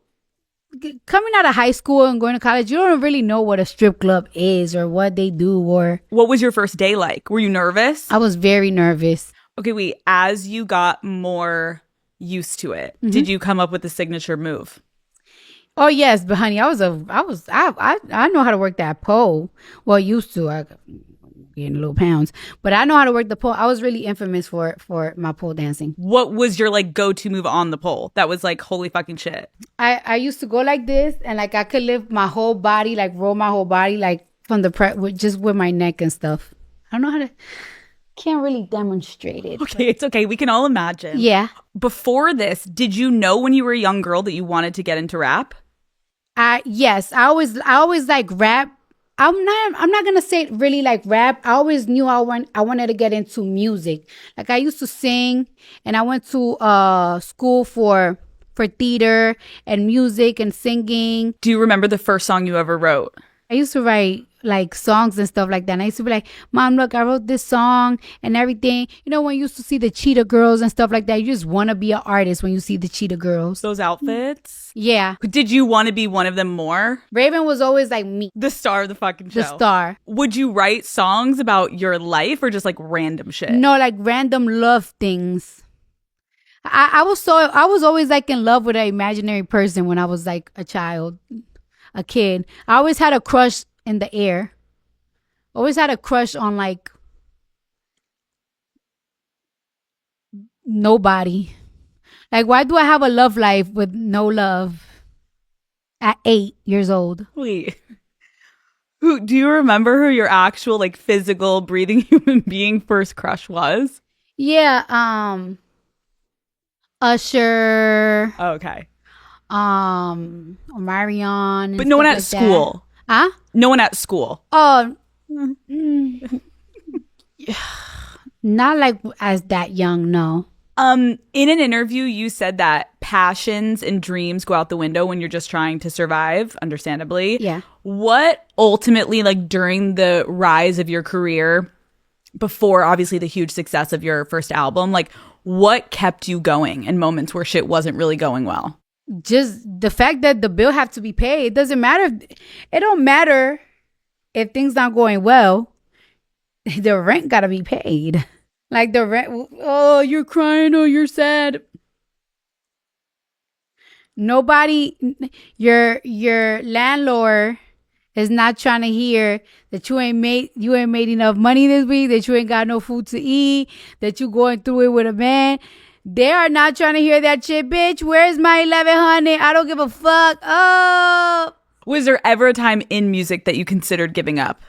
coming out of high school and going to college, you don't really know what a strip club is or what they do. Or what was your first day like? Were you nervous? I was very nervous. Okay, wait. As you got more used to it, did you come up with a signature move? Oh yes, but honey, I know how to work that pole. Well, used to. I gained a little pounds, but I know how to work the pole. I was really infamous for my pole dancing. What was your like go-to move on the pole? That was like holy fucking shit. I used to go like this, and like I could lift my whole body, like roll my whole body, like from the just with my neck and stuff. I don't know how to. Can't really demonstrate it. Okay, it's okay. We can all imagine. Yeah. Before this, did you know when you were a young girl that you wanted to get into rap? Yes. I always like rap. I'm not gonna say really like rap. I always knew I wanted to get into music. Like I used to sing, and I went to school for theater and music and singing. Do you remember the first song you ever wrote? I used to write like songs and stuff like that. And I used to be like, Mom, look, I wrote this song and everything. You know, when you used to see the Cheetah Girls and stuff like that, you just want to be an artist when you see the Cheetah Girls. Those outfits? Yeah. Did you want to be one of them more? Raven was always like me. The star of the fucking show. The star. Would you write songs about your life or just like random shit? No, like random love things. I was always like in love with an imaginary person when I was like a child. A kid. I always had a crush in the air. Always had a crush on like nobody. Like, why do I have a love life with no love at 8 years old? Wait. Who do you remember who your actual like physical breathing human being first crush was? Yeah, Usher. Oh, okay. Marion. But no one at like school. Huh? No one at school. Oh, not like as that young, no. In an interview, you said that passions and dreams go out the window when you're just trying to survive, understandably. Yeah. What ultimately, like during the rise of your career, before obviously the huge success of your first album, like what kept you going in moments where shit wasn't really going well? Just the fact that the bill have to be paid. It doesn't matter. It don't matter if things not going well. The rent gotta be paid. Like the rent. Oh, you're crying. Oh, you're sad. Nobody, your landlord is not trying to hear that you ain't made enough money this week, that you ain't got no food to eat, that you going through it with a man. They are not trying to hear that shit, bitch. Where's my 1100? I don't give a fuck. Oh. Was there ever a time in music that you considered giving up?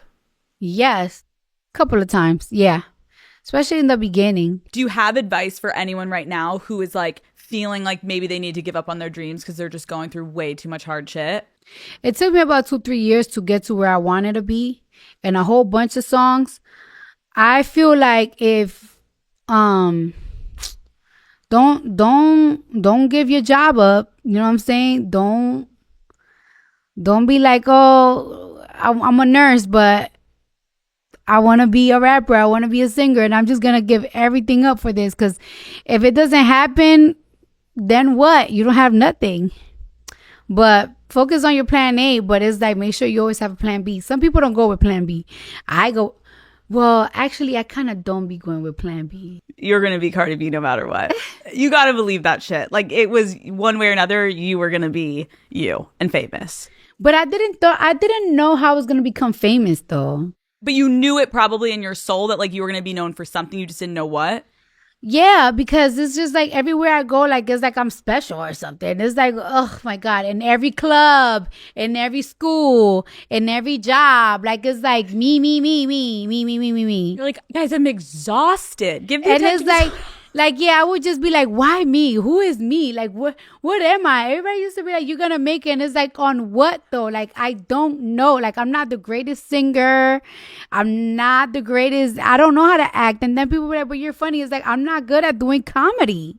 Yes. A couple of times. Yeah. Especially in the beginning. Do you have advice for anyone right now who is like feeling like maybe they need to give up on their dreams because they're just going through way too much hard shit? It took me about 2-3 years to get to where I wanted to be, and a whole bunch of songs. I feel like if don't give your job up. You know what I'm saying? Don't be like, oh, I'm a nurse, but I want to be a rapper. I want to be a singer, and I'm just going to give everything up for this. Because if it doesn't happen, then what? You don't have nothing. But focus on your plan A, but it's like make sure you always have a plan B. Some people don't go with plan B. I go, well, actually, I kind of don't be going with plan B. You're going to be Cardi B no matter what. You got to believe that shit. Like it was one way or another, you were going to be you and famous. But I didn't know how I was going to become famous though. But you knew it probably in your soul that like you were going to be known for something. You just didn't know what. Yeah, because it's just like everywhere I go, like it's like I'm special or something. It's like, oh my God, in every club, in every school, in every job, like it's like me. You're like, guys, I'm exhausted. Give me And attention. it's like, yeah, I would just be like, why me? Who is me? Like, what am I? Everybody used to be like, you're gonna make it. And it's like, on what though? Like, I don't know. Like, I'm not the greatest singer. I'm not the greatest. I don't know how to act. And then people be like, but you're funny. It's like, I'm not good at doing comedy.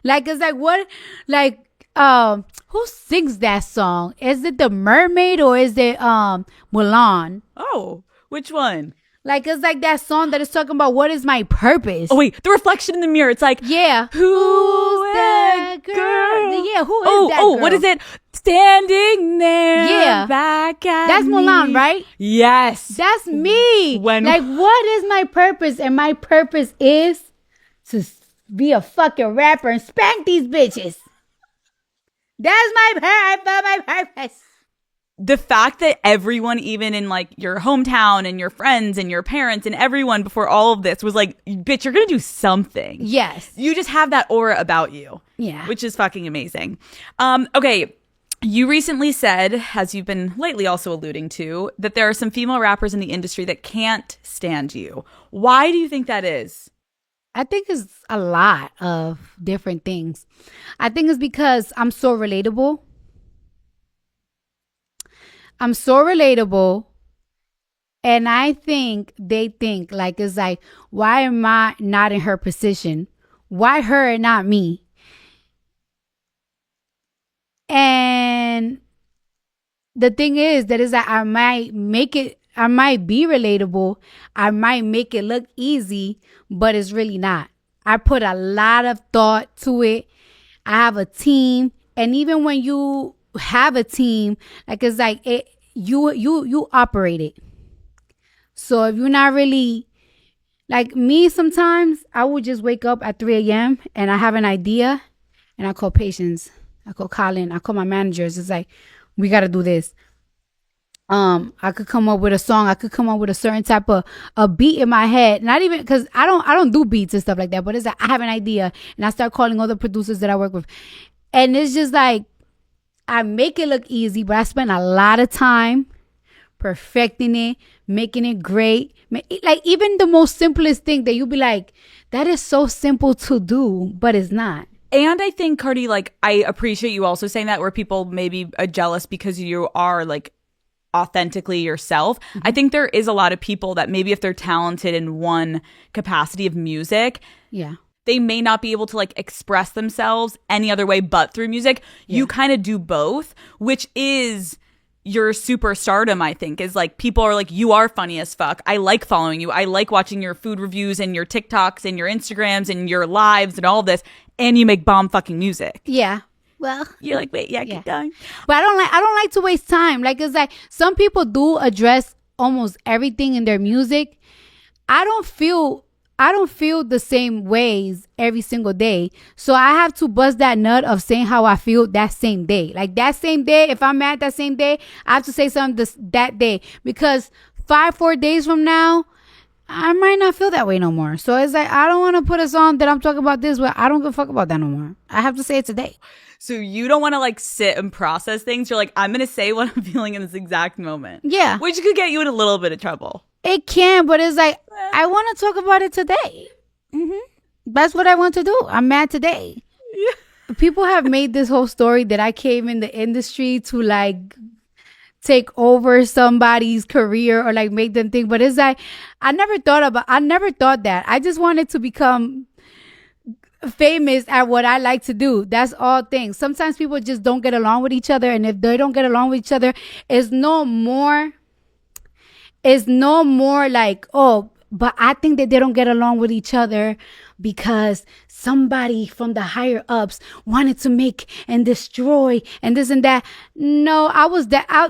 Like, it's like, what? Like, who sings that song? Is it The Mermaid or is it Mulan? Oh, which one? Like, it's like that song that is talking about what is my purpose. Oh wait, the reflection in the mirror. It's like, Yeah. who's that girl? Yeah, who is that girl? What is it? Standing there. Yeah. Back at That's me. Mulan, right? Yes. That's me. When- Like, what is my purpose? And my purpose is to be a fucking rapper and spank these bitches. That's my purpose. The fact that everyone, even in like your hometown and your friends and your parents and everyone before all of this was like, bitch, you're going to do something. Yes. You just have that aura about you. Yeah. Which is fucking amazing. Okay. You recently said, as you've been lately also alluding to, that there are some female rappers in the industry that can't stand you. Why do you think that is? I think it's a lot of different things. I think it's because I'm so relatable. And I think they think like, it's like, why am I not in her position? Why her and not me? And the thing is that is that I might be relatable. I might make it look easy, but it's really not. I put a lot of thought to it. I have a team. And even when you have a team, like it's like you operate it. So if you're not really like me, sometimes I would just wake up at 3 a.m. and I have an idea and I call Patience. I call Colin. I call my managers. It's like, we got to do this. I could come up with a song. I could come up with a certain type of a beat in my head. Not even because I don't do beats and stuff like that. But it's like I have an idea and I start calling all the producers that I work with. And it's just like, I make it look easy, but I spend a lot of time perfecting it, making it great. Like even the most simplest thing that you'll be like, that is so simple to do, but it's not. And I think, Cardi, like, I appreciate you also saying that, where people maybe are jealous because you are like authentically yourself. Mm-hmm. I think there is a lot of people that maybe if they're talented in one capacity of music, yeah, they may not be able to like express themselves any other way but through music. Yeah. You kind of do both, which is your superstardom, I think, is like people are like, you are funny as fuck. I like following you. I like watching your food reviews and your TikToks and your Instagrams and your lives and all this. And you make bomb fucking music. Yeah. Well, you're like, wait, yeah, keep going. But I don't like to waste time. Like, it's like some people do address almost everything in their music. I don't feel the same ways every single day. So I have to bust that nut of saying how I feel that same day. Like that same day, if I'm mad that same day, I have to say something that day. Because 4 days from now, I might not feel that way no more. So it's like, I don't want to put a song that I'm talking about this, but I don't give a fuck about that no more. I have to say it today. So you don't want to like sit and process things. You're like, I'm going to say what I'm feeling in this exact moment. Yeah. Which could get you in a little bit of trouble. It can, but it's like, I want to talk about it today. Mm-hmm. That's what I want to do. I'm mad today. Yeah. People have made this whole story that I came in the industry to like take over somebody's career or like make them think, but it's like, I never thought that. I just wanted to become famous at what I like to do. That's all things. Sometimes people just don't get along with each other, and if they don't get along with each other, it's no more like, oh, but I think that they don't get along with each other because somebody from the higher ups wanted to make and destroy and this and that. No,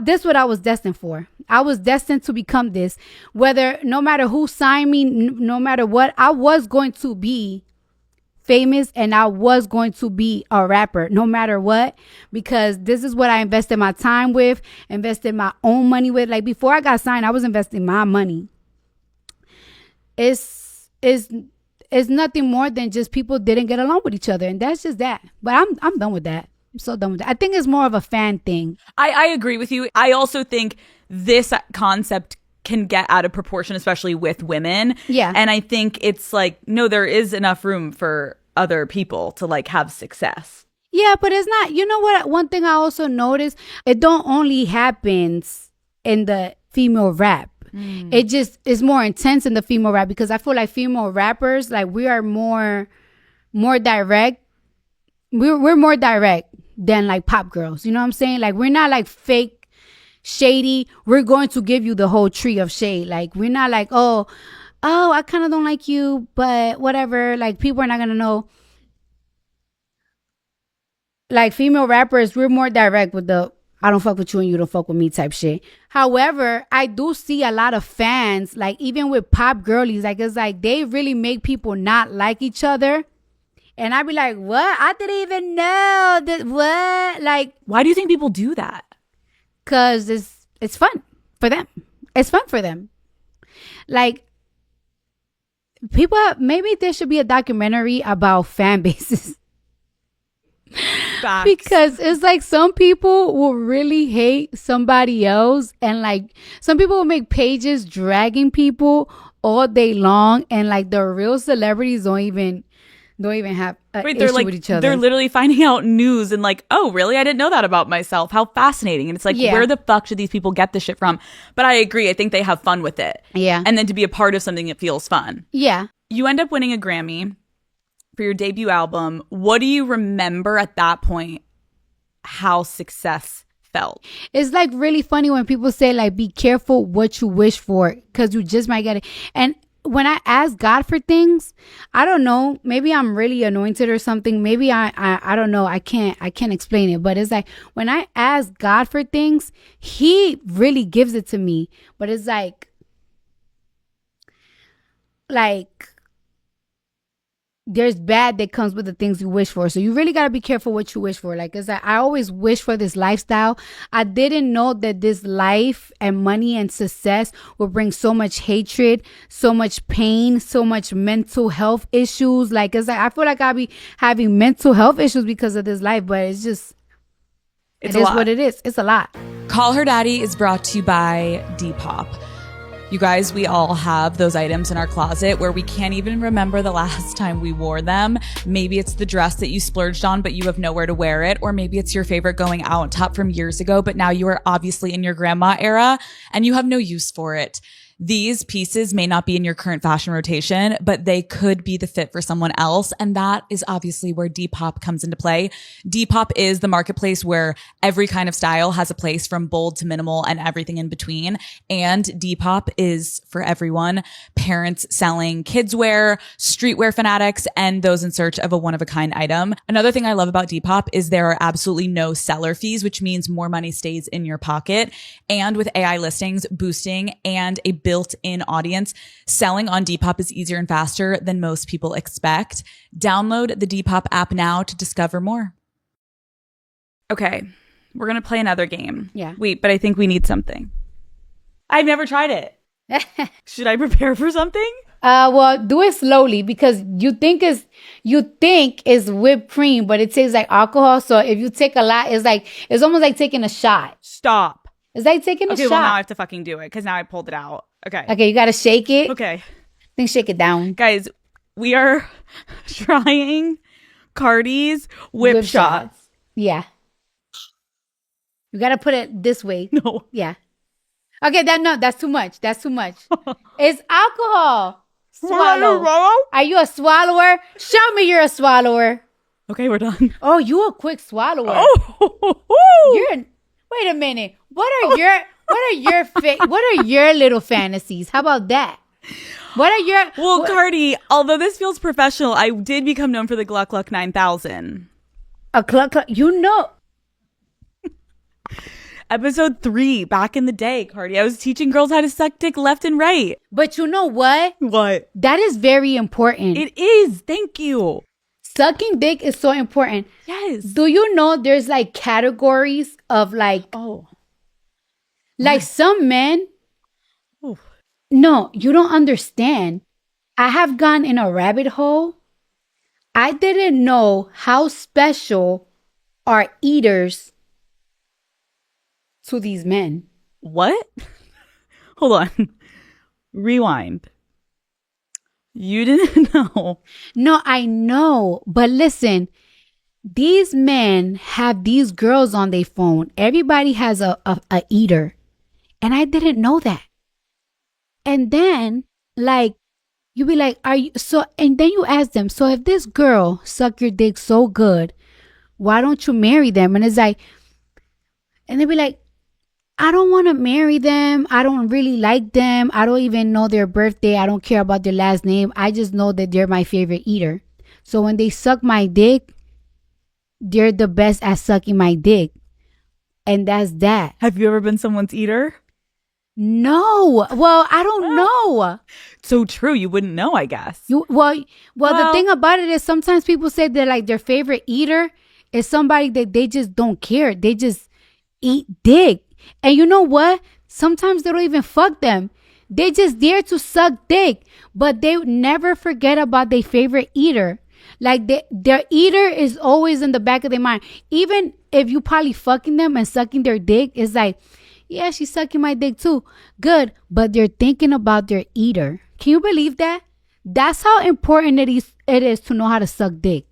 this is what I was destined for. I was destined to become this. No matter who signed me, no matter what, I was going to be famous and I was going to be a rapper no matter what, because this is what I invested my time with, invested my own money with. Like before I got signed, I was investing my money. It's it's nothing more than just people didn't get along with each other, and that's just that. But I'm done with that. I'm so done with that. I think it's more of a fan thing. I agree with you. I also think this concept can get out of proportion, especially with women. Yeah. And I think it's like, no, there is enough room for other people to like have success. Yeah, but it's not. You know what? One thing I also noticed, it don't only happens in the female rap. It just is more intense in the female rap, because I feel like female rappers, like, we are more direct. We're more direct than like pop girls. You know what I'm saying? Like, we're not like fake shady. We're going to give you the whole tree of shade. Like, we're not like, oh, I kind of don't like you, but whatever. Like, people are not gonna know. Like, female rappers, we're more direct with the I don't fuck with you and you don't fuck with me type shit. However, I do see a lot of fans, like, even with pop girlies, like, it's like they really make people not like each other. And I'd be like, what? I didn't even know that. What? Like, why do you think people do that? Because it's fun for them. It's fun for them. Like, maybe there should be a documentary about fan bases. Facts. Because it's like some people will really hate somebody else, and like some people will make pages dragging people all day long, and like the real celebrities don't even have an issue like, with each other. They're literally finding out news and like, oh, really? I didn't know that about myself. How fascinating. And it's like, where the fuck should these people get this shit from? But I agree. I think they have fun with it. Yeah. And then to be a part of something that feels fun. Yeah. You end up winning a Grammy for your debut album. What do you remember at that point how success felt? It's like really funny when people say like, be careful what you wish for, because you just might get it. And when I ask God for things, I don't know, maybe I'm really anointed or something. Maybe I don't know. I can't explain it. But it's like when I ask God for things, he really gives it to me. But it's like there's bad that comes with the things you wish for. So you really got to be careful what you wish for. Like, it's like, I always wish for this lifestyle. I didn't know that this life and money and success will bring so much hatred, so much pain, so much mental health issues. Like, it's like, I feel like I'll be having mental health issues because of this life, but it's just, it is what it is. It's a lot. Call Her Daddy is brought to you by Depop. You guys, we all have those items in our closet where we can't even remember the last time we wore them. Maybe it's the dress that you splurged on, but you have nowhere to wear it. Or maybe it's your favorite going out top from years ago, but now you are obviously in your grandma era and you have no use for it. These pieces may not be in your current fashion rotation, but they could be the fit for someone else. And that is obviously where Depop comes into play. Depop is the marketplace where every kind of style has a place, from bold to minimal and everything in between. And Depop is for everyone: parents selling kids wear, streetwear fanatics, and those in search of a one-of-a-kind item. Another thing I love about Depop is there are absolutely no seller fees, which means more money stays in your pocket. And with AI listings boosting and a built-in audience, selling on Depop is easier and faster than most people expect. Download the Depop app now to discover more. Okay, we're going to play another game. Yeah. Wait, but I think we need something. I've never tried it. Should I prepare for something? Well, do it slowly, because you think is whipped cream, but it tastes like alcohol. So if you take a lot, it's almost like taking a shot. Stop. It's like taking a shot. Okay, well, now I have to fucking do it because now I pulled it out. Okay, you got to shake it. Okay. Then shake it down. Guys, we are trying Cardi's whip shots. Yeah. You got to put it this way. No. Yeah. Okay, that's too much. That's too much. It's alcohol. Swallow. Are you a swallower? Show me you're a swallower. Okay, we're done. Oh, you a quick swallower. Oh. Wait a minute. What are your little fantasies? How about that? Cardi, although this feels professional, I did become known for the Gluck Gluck 9000. A Gluck Gluck, Episode 3, back in the day, Cardi. I was teaching girls how to suck dick left and right. But you know what? What? That is very important. It is. Thank you. Sucking dick is so important. Yes. Do you know there's like categories of like... Oh. Like some men... Oh. No, you don't understand. I have gone in a rabbit hole. I didn't know how special are eaters to these men. What? Hold on. Rewind. You didn't know. No, I know. But listen, these men have these girls on their phone. Everybody has a eater. And I didn't know that. And then, like, you be like, are you so? And then you ask them, so if this girl suck your dick so good, why don't you marry them? And it's like, and they be like, I don't want to marry them. I don't really like them. I don't even know their birthday. I don't care about their last name. I just know that they're my favorite eater. So when they suck my dick, they're the best at sucking my dick. And that's that. Have you ever been someone's eater? No. Well, I don't know. So true. You wouldn't know, I guess. Well, the thing about it is sometimes people say that like their favorite eater is somebody that they just don't care. They just eat dick. And you know what? Sometimes they don't even fuck them. They just there to suck dick. But they never forget about their favorite eater. Like their eater is always in the back of their mind. Even if you probably fucking them and sucking their dick, it's like, yeah, she's sucking my dick too. Good. But they're thinking about their eater. Can you believe that? That's how important it is to know how to suck dick.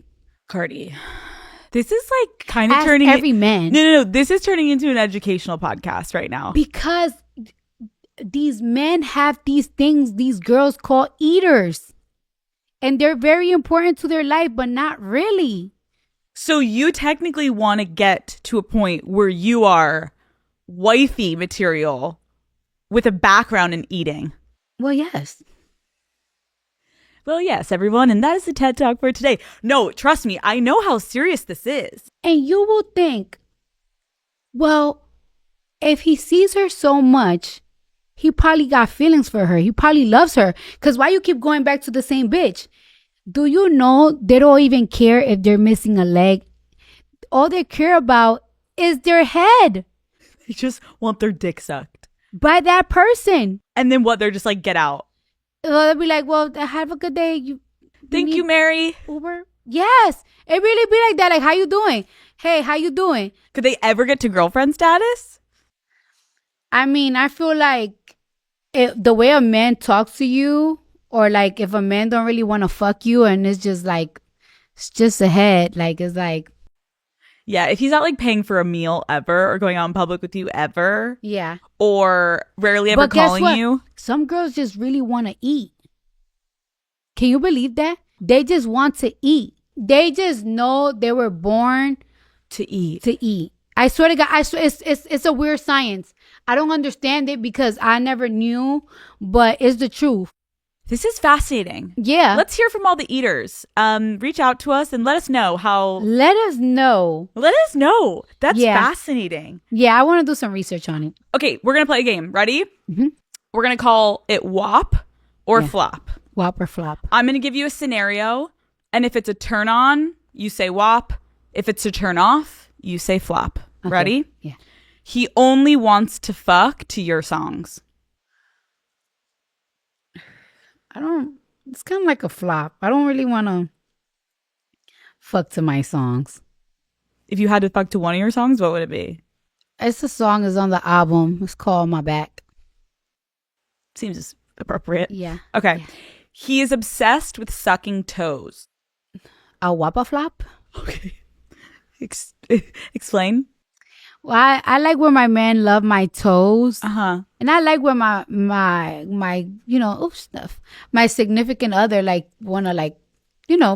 Cardi, this is like kind of Ask turning every man. No. This is turning into an educational podcast right now. Because these men have these things these girls call eaters. And they're very important to their life, but not really. So you technically want to get to a point where you are wifey material with a background in eating. Well, yes. Well, yes, everyone. And that is the TED Talk for today. No, trust me. I know how serious this is. And you will think, well, if he sees her so much, he probably got feelings for her. He probably loves her. Because why you keep going back to the same bitch? Do you know they don't even care if they're missing a leg? All they care about is their head. They just want their dick sucked. By that person. And then what? They're just like, get out. Well, they'll be like, well, have a good day. Thank you, Mary. Uber? Yes. It really be like that. Like, how you doing? Hey, how you doing? Could they ever get to girlfriend status? I mean, I feel like the way a man talks to you, or like if a man don't really want to fuck you and it's just like, it's just a head. Like, it's like. Yeah, if he's not like paying for a meal ever or going out in public with you ever. Yeah. Or rarely ever calling you. Some girls just really want to eat. Can you believe that? They just want to eat. They just know they were born to eat. To eat. I swear to God, it's a weird science. I don't understand it because I never knew, but it's the truth. This is fascinating. Yeah. Let's hear from all the eaters. Reach out to us and let us know how. Let us know. That's fascinating. Yeah, I want to do some research on it. Okay, we're going to play a game. Ready? Mm-hmm. We're going to call it WOP or flop. WOP or flop. I'm going to give you a scenario. And if it's a turn on, you say WOP. If it's a turn off, you say flop. Okay. Ready? Yeah. He only wants to fuck to your songs. It's kind of like a flop. I don't really want to fuck to my songs. If you had to fuck to one of your songs, what would it be? It's a song is on the album. It's called My Back. Seems appropriate. Yeah. Okay. Yeah. He is obsessed with sucking toes. A whopper flop? Okay. Explain. Well, I like where my man love my toes. Uh-huh. And I like where my stuff. My significant other like want to like,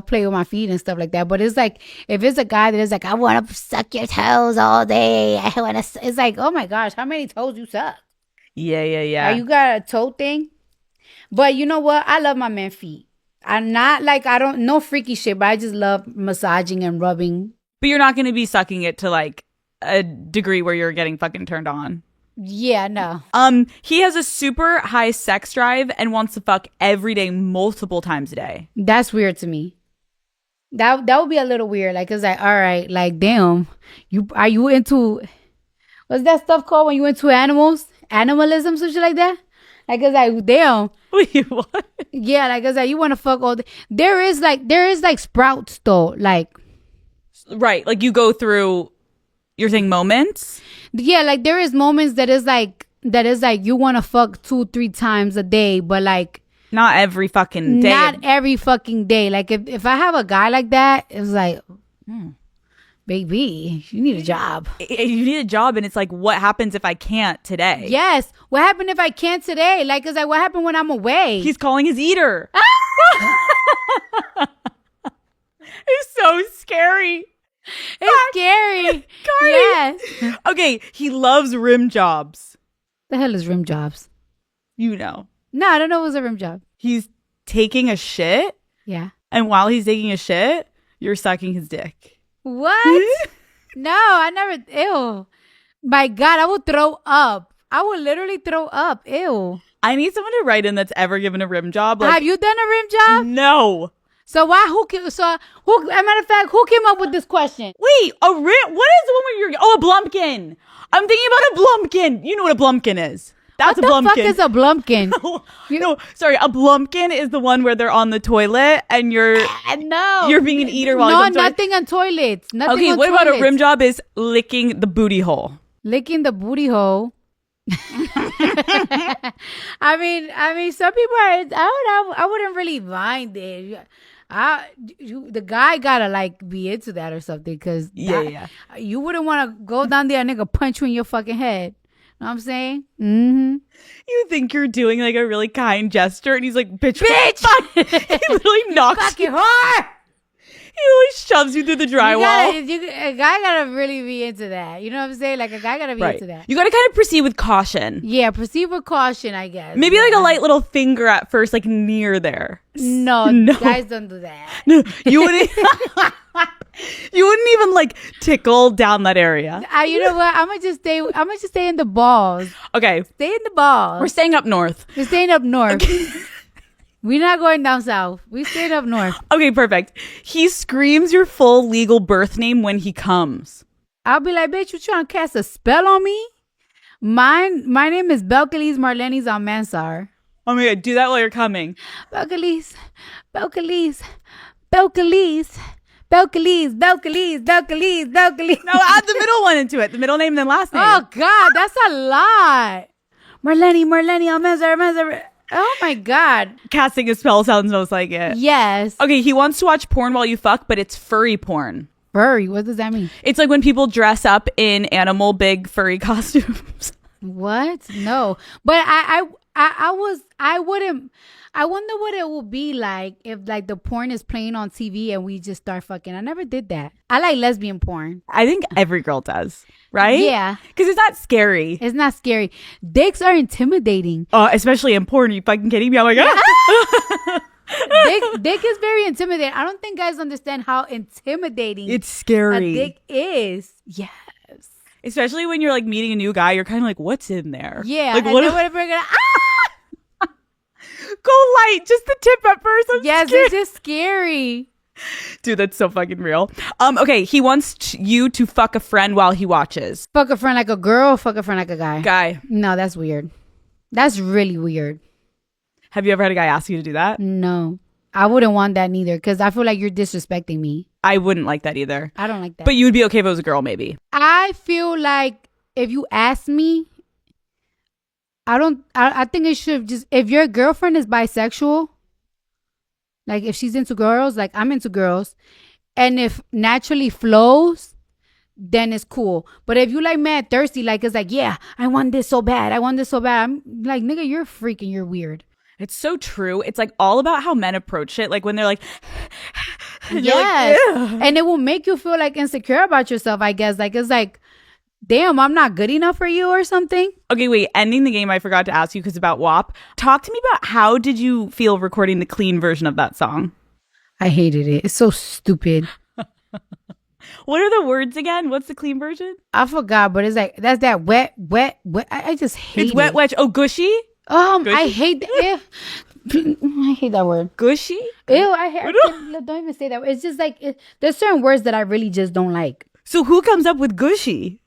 play with my feet and stuff like that. But it's like, if it's a guy that is like, I want to suck your toes all day. I want to, it's like, oh my gosh, how many toes you suck? Yeah. You got a toe thing? But you know what? I love my man feet. I'm not like, no freaky shit, but I just love massaging and rubbing. But you're not going to be sucking it to like a degree where you're getting fucking turned on. Yeah, no. He has a super high sex drive and wants to fuck every day, multiple times a day. That's weird to me. That would be a little weird. Like, it's like, all right, like, damn, are you into, what's that stuff called when you into animals? Animalism, some shit like that? Like, it's like, damn, Wait, what? Yeah, like I said, you want to fuck all day. There is like sprouts though. Like, Right. Like you go through, you're saying moments? yeah, like there is moments that is like you want to fuck 2-3 times a day, but like Not every fucking day. not every fucking day. Like if I have a guy like that, it's like, baby, you need a job. You need a job, and it's like, what happens if I can't today? Yes. What happened if I can't today? Like, it's like, what happened when I'm away? He's calling his eater. It's so scary. It's scary. Yes. Okay, he loves rim jobs. The hell is rim jobs? You know. No, I don't know what's a rim job. He's taking a shit, Yeah. and while he's taking a shit, you're sucking his dick. What? No, I never. Ew. My God, I would throw up. I would literally throw up. Ew. I need someone to write in that's ever given a rim job. Like, Have you done a rim job? no. So why? Who? As a matter of fact, who came up with this question? Wait, a rim? What is the one where you're? Oh, a blumpkin. I'm thinking about a blumpkin. You know what a blumpkin is? That's What a the blumpkin. fuck is a blumpkin? You know, sorry, a blumpkin is the one where they're on the toilet and you're No. you're being an eater while No, you're on the toilet. nothing on toilets. Nothing Okay, on what about a toilets. rim job is licking the booty hole? Licking the booty hole. I mean, some people I wouldn't really mind it. The guy gotta like be into that or something, because Yeah. you wouldn't want to go down there and nigga punch you in your fucking head. Know what I'm saying? Mm-hmm. You think you're doing like a really kind gesture, and he's like, "Bitch, Bitch!" He literally knocks Fucking you. whore. He literally shoves you through the drywall. A guy gotta really be into that. You know what I'm saying? Like a guy gotta be into that. You got to kind of proceed with caution. Yeah, proceed with caution, I guess. Maybe like Yeah. a light little finger at first, like near there. No, No. guys don't do that. No, you wouldn't. You wouldn't even like tickle down that area. You know what? I'm gonna just stay in the balls. Okay, Stay in the balls. we're staying up north. We're staying up north. We're not going down south. We stayed up north. Okay, perfect. He screams your full legal birth name when he comes. I'll be like, bitch, you trying to cast a spell on me? My name is Belcalis Marlenis Almanzar. Oh my god, do that while you're coming. Belcalis. No, add the middle one into it. The middle name and then last name. Oh, God, that's a lot. Marleni Almanzar. Oh, my God. Casting a spell sounds most like it. Yes. Okay, he wants to watch porn while you fuck, but it's furry porn. Furry, what does that mean? It's like when people dress up in animal big furry costumes. What? No. But I wonder what it will be like if like the porn is playing on TV and we just start fucking. I never did that. I like lesbian porn. I think every girl does, right? Yeah. Because it's not scary. It's not scary. Dicks are intimidating. Especially in porn. Are you fucking kidding me? I'm like, Dick is very intimidating. I don't think guys understand how intimidating it's a scary. dick is. Yes. Especially when you're like meeting a new guy, you're kind of like, what's in there? Yeah. Like, and what? then whatever. Go light, just the tip at first. Yes, scared. it's just scary. Dude, that's so fucking real. Okay, he wants you to fuck a friend while he watches. Fuck a friend like a girl, fuck a friend like a guy. Guy, No, that's weird. That's really weird. have you ever had a guy ask you to do that? No, I wouldn't want that neither, because I feel like you're disrespecting me. I wouldn't like that either. I don't like that. But you would be okay if it was a girl, maybe. I feel like if you ask me, I think it should just, if your girlfriend is bisexual, like if she's into girls, like I'm into girls, and if naturally flows, then it's cool. But if you like mad thirsty, like it's like, yeah, I want this so bad. I'm like, nigga, you're freaking, you're weird. It's so true. It's like all about how men approach it. Like when they're like, and you're Yes. like, "Ew." And it will make you feel like insecure about yourself, I guess. Like it's like, damn, I'm not good enough for you or something. Okay, wait, ending the game, I forgot to ask you because about WAP. Talk to me about how did you feel recording the clean version of that song? I hated it. It's so stupid. What are the words again? What's the clean version? I forgot, but it's like, that's that wet. I just hate It's wet, it. wet. Oh, gushy? I Gushy? hate that. I hate that word. Gushy? Ew, don't even say that. It's just like, there's certain words that I really just don't like. So who comes up with gushy?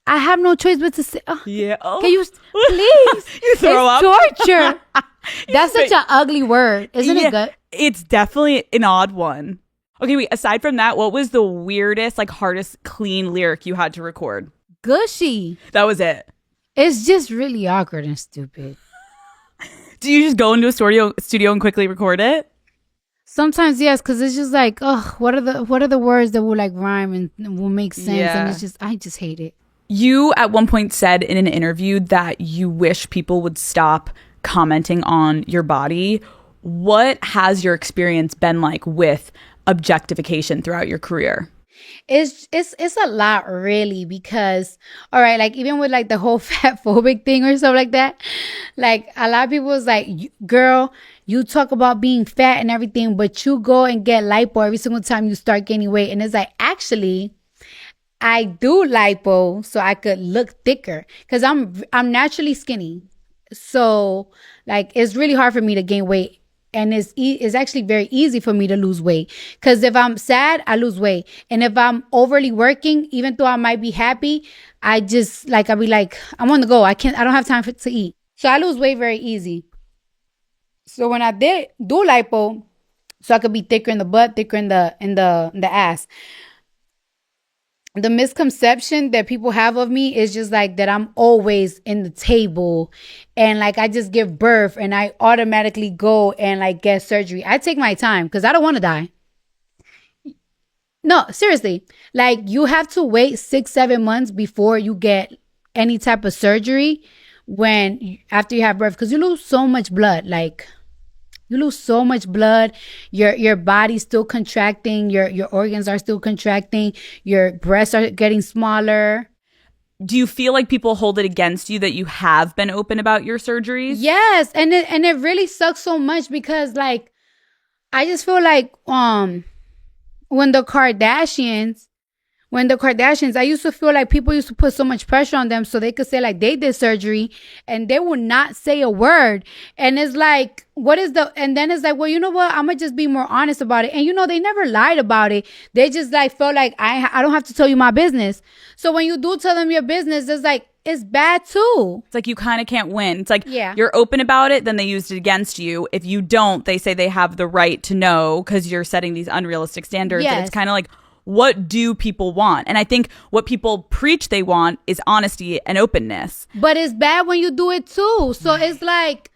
I have no choice but to say, oh, Yeah. Oh. can you please? You throw It's torture. That's such an ugly word. Isn't it good? It's definitely an odd one. Okay, wait, aside from that, what was the weirdest, like hardest clean lyric you had to record? Gushy. That was it. It's just really awkward and stupid. Do you just go into a studio and quickly record it? Sometimes yes, because it's just like, oh, what are the words that will like rhyme and will make sense? Yeah. And it's just, I just hate it. You at one point said in an interview that you wish people would stop commenting on your body. What has your experience been like with objectification throughout your career? It's a lot really, because all right, like even with like the whole fat phobic thing or something like that, like a lot of people was like, girl, you talk about being fat and everything, but you go and get lipo every single time you start gaining weight. And it's like, actually, I do lipo so I could look thicker, because I'm naturally skinny. So like it's really hard for me to gain weight. And it's actually very easy for me to lose weight, because if I'm sad, I lose weight. And if I'm overly working, even though I might be happy, I'll be like, I'm on the go. I don't have time to eat. So I lose weight very easy. So when I did do lipo, so I could be thicker in the butt, thicker in the ass, the misconception that people have of me is just like that I'm always in the table and like I just give birth and I automatically go and like get surgery. I take my time because I don't want to die. No, seriously. Like you have to wait 6-7 months before you get any type of surgery after you have birth, because you lose so much blood. Like you lose so much blood. Your body's still contracting. Your organs are still contracting. Your breasts are getting smaller. Do you feel like people hold it against you that you have been open about your surgeries? Yes, and it really sucks so much, because like I just feel like when the Kardashians, I used to feel like people used to put so much pressure on them so they could say like they did surgery, and they would not say a word. And it's like, and then it's like, well, you know what? I'm going to just be more honest about it. And they never lied about it. They just like felt like I don't have to tell you my business. So when you do tell them your business, it's like, it's bad too. It's like you kind of can't win. It's like, yeah, you're open about it, then they used it against you. If you don't, they say they have the right to know because you're setting these unrealistic standards. Yes. And it's kind of like, what do people want? And I think what people preach they want is honesty and openness. But it's bad when you do it too. So it's like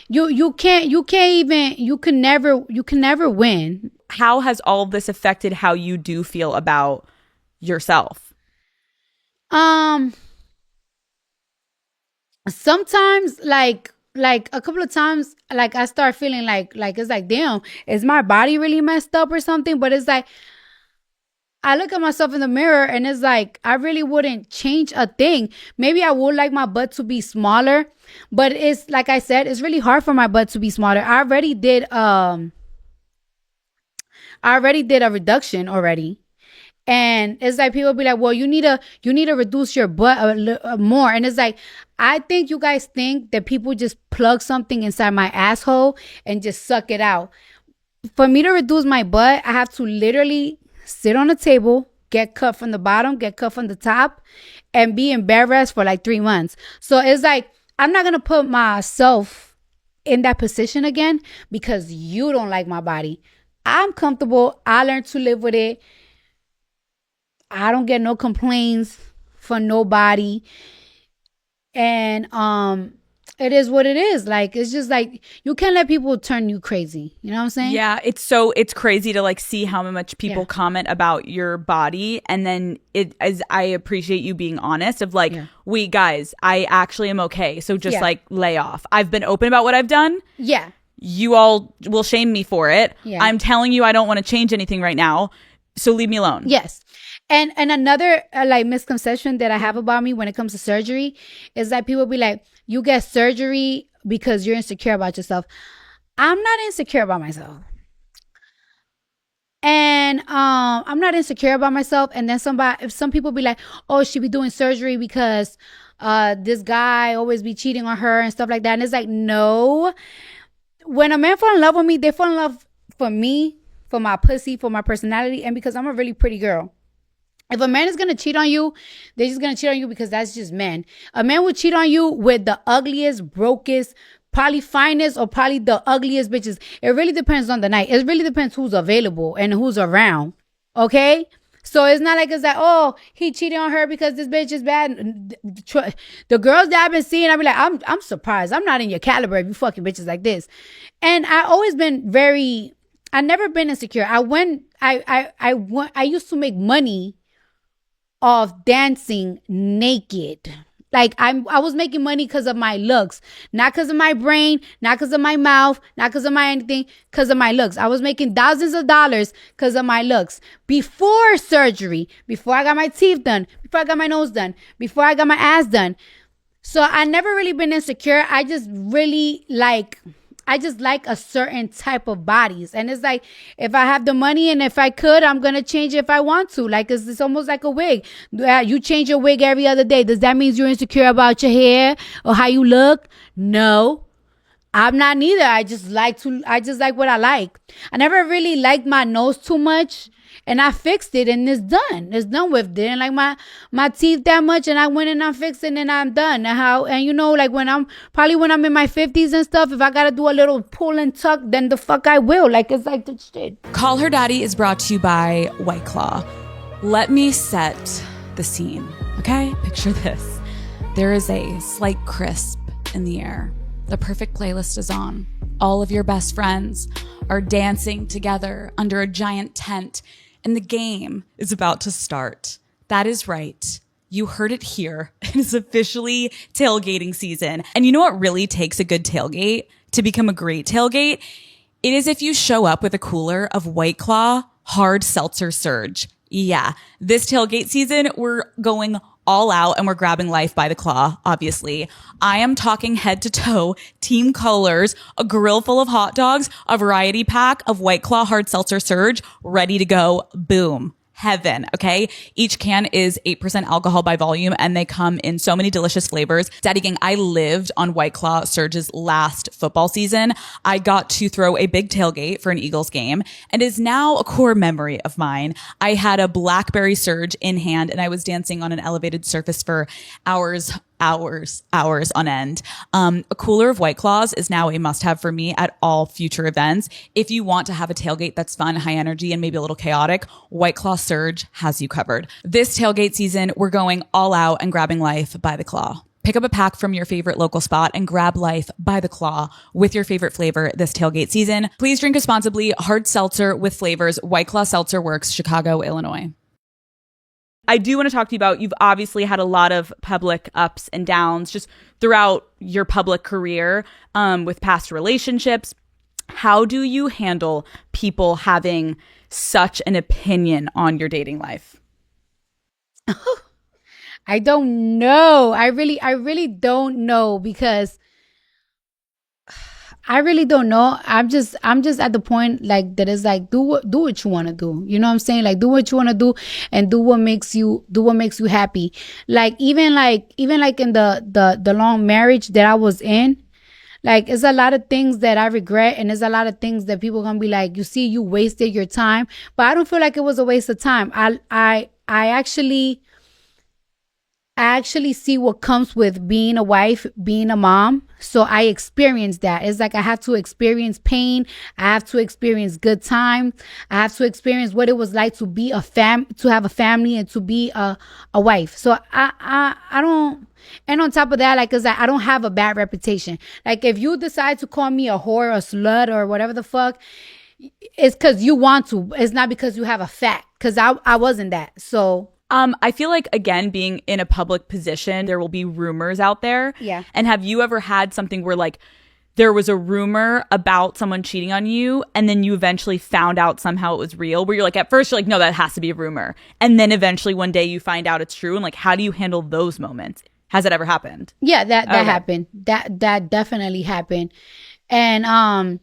you can never win. How has all of this affected how you do feel about yourself? Sometimes like a couple of times, like I start feeling like it's like, damn, is my body really messed up or something? But it's like I look at myself in the mirror and it's like, I really wouldn't change a thing. Maybe I would like my butt to be smaller, but it's like I said, it's really hard for my butt to be smaller. I already did a reduction already. And it's like people be like, well, you need to reduce your butt a little more. And it's like, I think you guys think that people just plug something inside my asshole and just suck it out. For me to reduce my butt, I have to literally sit on a table, get cut from the bottom, get cut from the top, and be in bed rest for like 3 months. So it's like, I'm not going to put myself in that position again because you don't like my body. I'm comfortable. I learned to live with it. I don't get no complaints from nobody. And it is what it is. Like, it's just like, you can't let people turn you crazy. You know what I'm saying? Yeah, it's crazy to like see how much people comment about your body. And then I appreciate you being honest of like, wait, guys, I actually am okay. So just like lay off. I've been open about what I've done. Yeah. You all will shame me for it. Yeah. I'm telling you, I don't want to change anything right now. So leave me alone. Yes. And another like misconception that I have about me when it comes to surgery is that people be like, you get surgery because you're insecure about yourself. I'm not insecure about myself. And I'm not insecure about myself. And then if some people be like, oh, she be doing surgery because this guy always be cheating on her and stuff like that. And it's like, no. When a man fall in love with me, they fall in love for me, for my pussy, for my personality, and because I'm a really pretty girl. If a man is gonna cheat on you, they're just gonna cheat on you because that's just men. A man would cheat on you with the ugliest, brokest, probably finest, or probably the ugliest bitches. It really depends on the night. It really depends who's available and who's around. Okay? So it's not like it's like, oh, he cheated on her because this bitch is bad. The girls that I've been seeing, I be like, I'm surprised. I'm not in your caliber if you fucking bitches like this. And I always been I never been insecure. I used to make money of dancing naked. Like I was making money because of my looks, not because of my brain, not because of my mouth, not because of my anything, because of my looks. I was making thousands of dollars because of my looks. Before surgery, before I got my teeth done, before I got my nose done, before I got my ass done. So I never really been insecure. I just like a certain type of bodies. And it's like, if I have the money and if I could, I'm going to change it if I want to. Like, it's almost like a wig. You change your wig every other day. Does that mean you're insecure about your hair or how you look? No, I'm not neither. I just like what I like. I never really liked my nose too much. And I fixed it and it's done. It's done with. Didn't like my teeth that much, and I went and I fixed it and I'm done. And you know, like when I'm in my 50s and stuff, if I gotta do a little pull and tuck, then the fuck I will. Like, it's like the shit. Call Her Daddy is brought to you by White Claw. Let me set the scene, okay? Picture this. There is a slight crisp in the air. The perfect playlist is on. All of your best friends are dancing together under a giant tent, and the game is about to start. That is right. You heard it here. It is officially tailgating season. And you know what really takes a good tailgate to become a great tailgate? It is if you show up with a cooler of White Claw Hard Seltzer Surge. Yeah, this tailgate season, we're going all out and we're grabbing life by the claw, obviously. I am talking head to toe, team colors, a grill full of hot dogs, a variety pack of White Claw Hard Seltzer Surge, ready to go. Boom. Heaven. Okay. Each can is 8% alcohol by volume, and they come in so many delicious flavors. Daddy Gang, I lived on White Claw Surge's last football season. I got to throw a big tailgate for an Eagles game, and is now a core memory of mine. I had a blackberry Surge in hand, and I was dancing on an elevated surface for hours on end. A cooler of White Claws is now a must-have for me at all future events. If you want to have a tailgate that's fun, high energy, and maybe a little chaotic, White Claw Surge has you covered. This tailgate season, we're going all out and grabbing life by the claw. Pick up a pack from your favorite local spot and grab life by the claw with your favorite flavor this tailgate season. Please drink responsibly. Hard seltzer with flavors. White Claw Seltzer Works, Chicago, Illinois. I do want to talk to you about, you've obviously had a lot of public ups and downs just throughout your public career, with past relationships. How do you handle people having such an opinion on your dating life? I don't know. I really don't know, because I really don't know. I'm just at the point like that is like, do what you want to do. You know what I'm saying? Like, do what you want to do and do what makes you happy. Like even in the long marriage that I was in, like, it's a lot of things that I regret, and there's a lot of things that people gonna be like, you see, you wasted your time. But I don't feel like it was a waste of time. I actually see what comes with being a wife, being a mom. So I experienced that. It's like I have to experience pain. I have to experience good time. I have to experience what it was like to be to have a family and to be a wife. So I don't. And on top of that, like, 'cause I don't have a bad reputation. Like, if you decide to call me a whore, a slut, or whatever the fuck, it's because you want to. It's not because you have a fact. Because I wasn't that. So. I feel like, again, being in a public position, there will be rumors out there. Yeah. And have you ever had something where, like, there was a rumor about someone cheating on you, and then you eventually found out somehow it was real, where you're like, at first you're like, no, that has to be a rumor. And then eventually one day you find out it's true. And like, how do you handle those moments? Has it ever happened? Yeah, that happened. That definitely happened. And,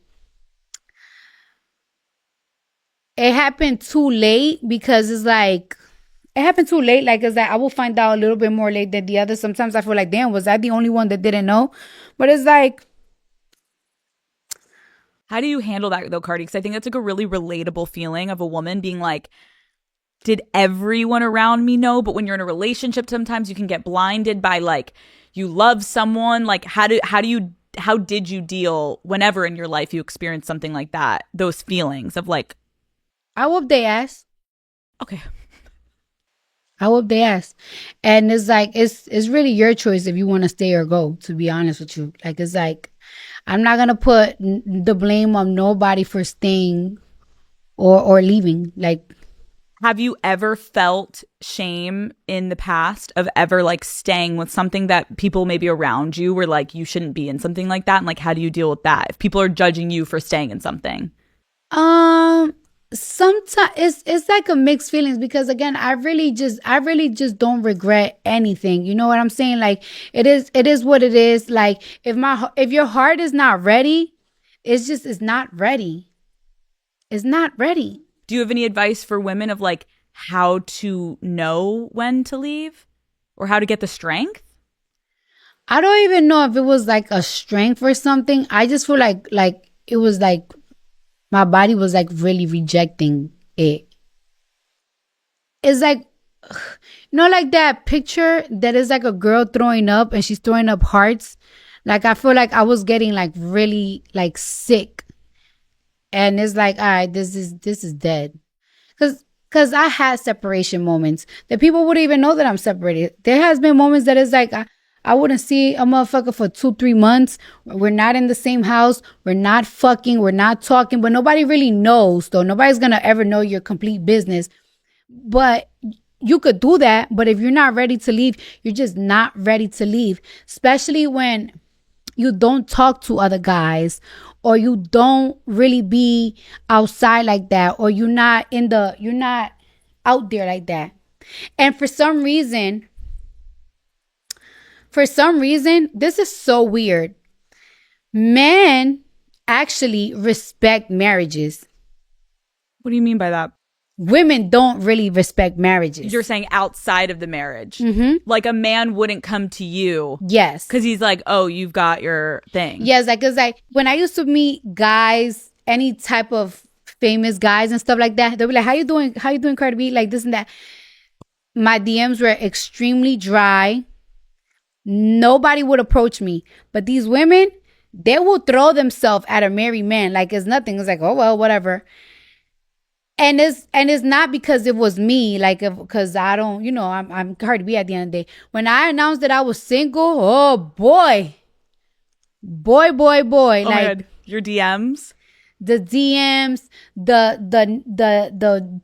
it happened too late, because it's like, it happened too late. Like, it's like, I will find out a little bit more late than the others. Sometimes I feel like, damn, was I the only one that didn't know? But it's like, how do you handle that though, Cardi? Because I think that's like a really relatable feeling of a woman being like, did everyone around me know? But when you're in a relationship, sometimes you can get blinded by like you love someone. Like how did you deal whenever in your life you experienced something like that? Those feelings of like, I whoop their ass. okay. I whoop their ass. And it's like it's really your choice if you want to stay or go, to be honest with you. Like it's like I'm not gonna put the blame on nobody for staying or leaving. Like, have you ever felt shame in the past of ever like staying with something that people maybe around you were like, you shouldn't be in something like that? And like, how do you deal with that if people are judging you for staying in something? Sometimes it's like a mixed feelings because again, I really just don't regret anything. You know what I'm saying? Like it is what it is. Like if your heart is not ready, it's not ready. It's not ready. Do you have any advice for women of like how to know when to leave or how to get the strength? I don't even know if it was like a strength or something. I just feel like it was like my body was like really rejecting it. It's like, like that picture that is like a girl throwing up and she's throwing up hearts. Like I feel like I was getting like really like sick. And it's like, all right, this is dead. Cause I had separation moments that people wouldn't even know that I'm separated. There has been moments that it's like I wouldn't see a motherfucker for 2-3 months. We're not in the same house. We're not fucking. We're not talking. But nobody really knows, though. Nobody's gonna ever know your complete business. But you could do that. But if you're not ready to leave, you're just not ready to leave. Especially when you don't talk to other guys or you don't really be outside like that or you're not out there like that. And for some reason, this is so weird. Men actually respect marriages. What do you mean by that? Women don't really respect marriages. You're saying outside of the marriage. Mm-hmm. Like a man wouldn't come to you. Yes. Because he's like, oh, you've got your thing. Yes, like, cause like when I used to meet guys, any type of famous guys and stuff like that, they'll be like, how you doing? How you doing, Cardi B? Like this and that. My DMs were extremely dry. Nobody would approach me. But these women, they will throw themselves at a married man like it's nothing. It's like, oh, well, whatever. And it's not because it was me, like, because I don't, I'm Cardi B at the end of the day. When I announced that I was single, oh boy. Oh like, my God. Your DMs? The DMs, the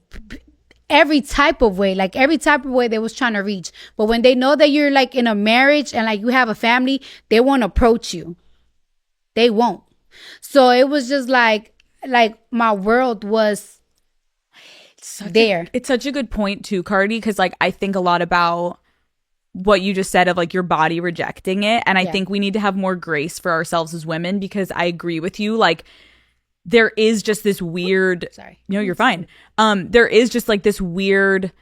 every type of way they was trying to reach. But when they know that you're like in a marriage and like you have a family, they won't approach you. They won't. So it was just like my world was there. It's such a good point too, Cardi, because like I think a lot about what you just said of like your body rejecting it. And I think we need to have more grace for ourselves as women because I agree with you. Like there is just this weird No, you're fine. There is just like this weird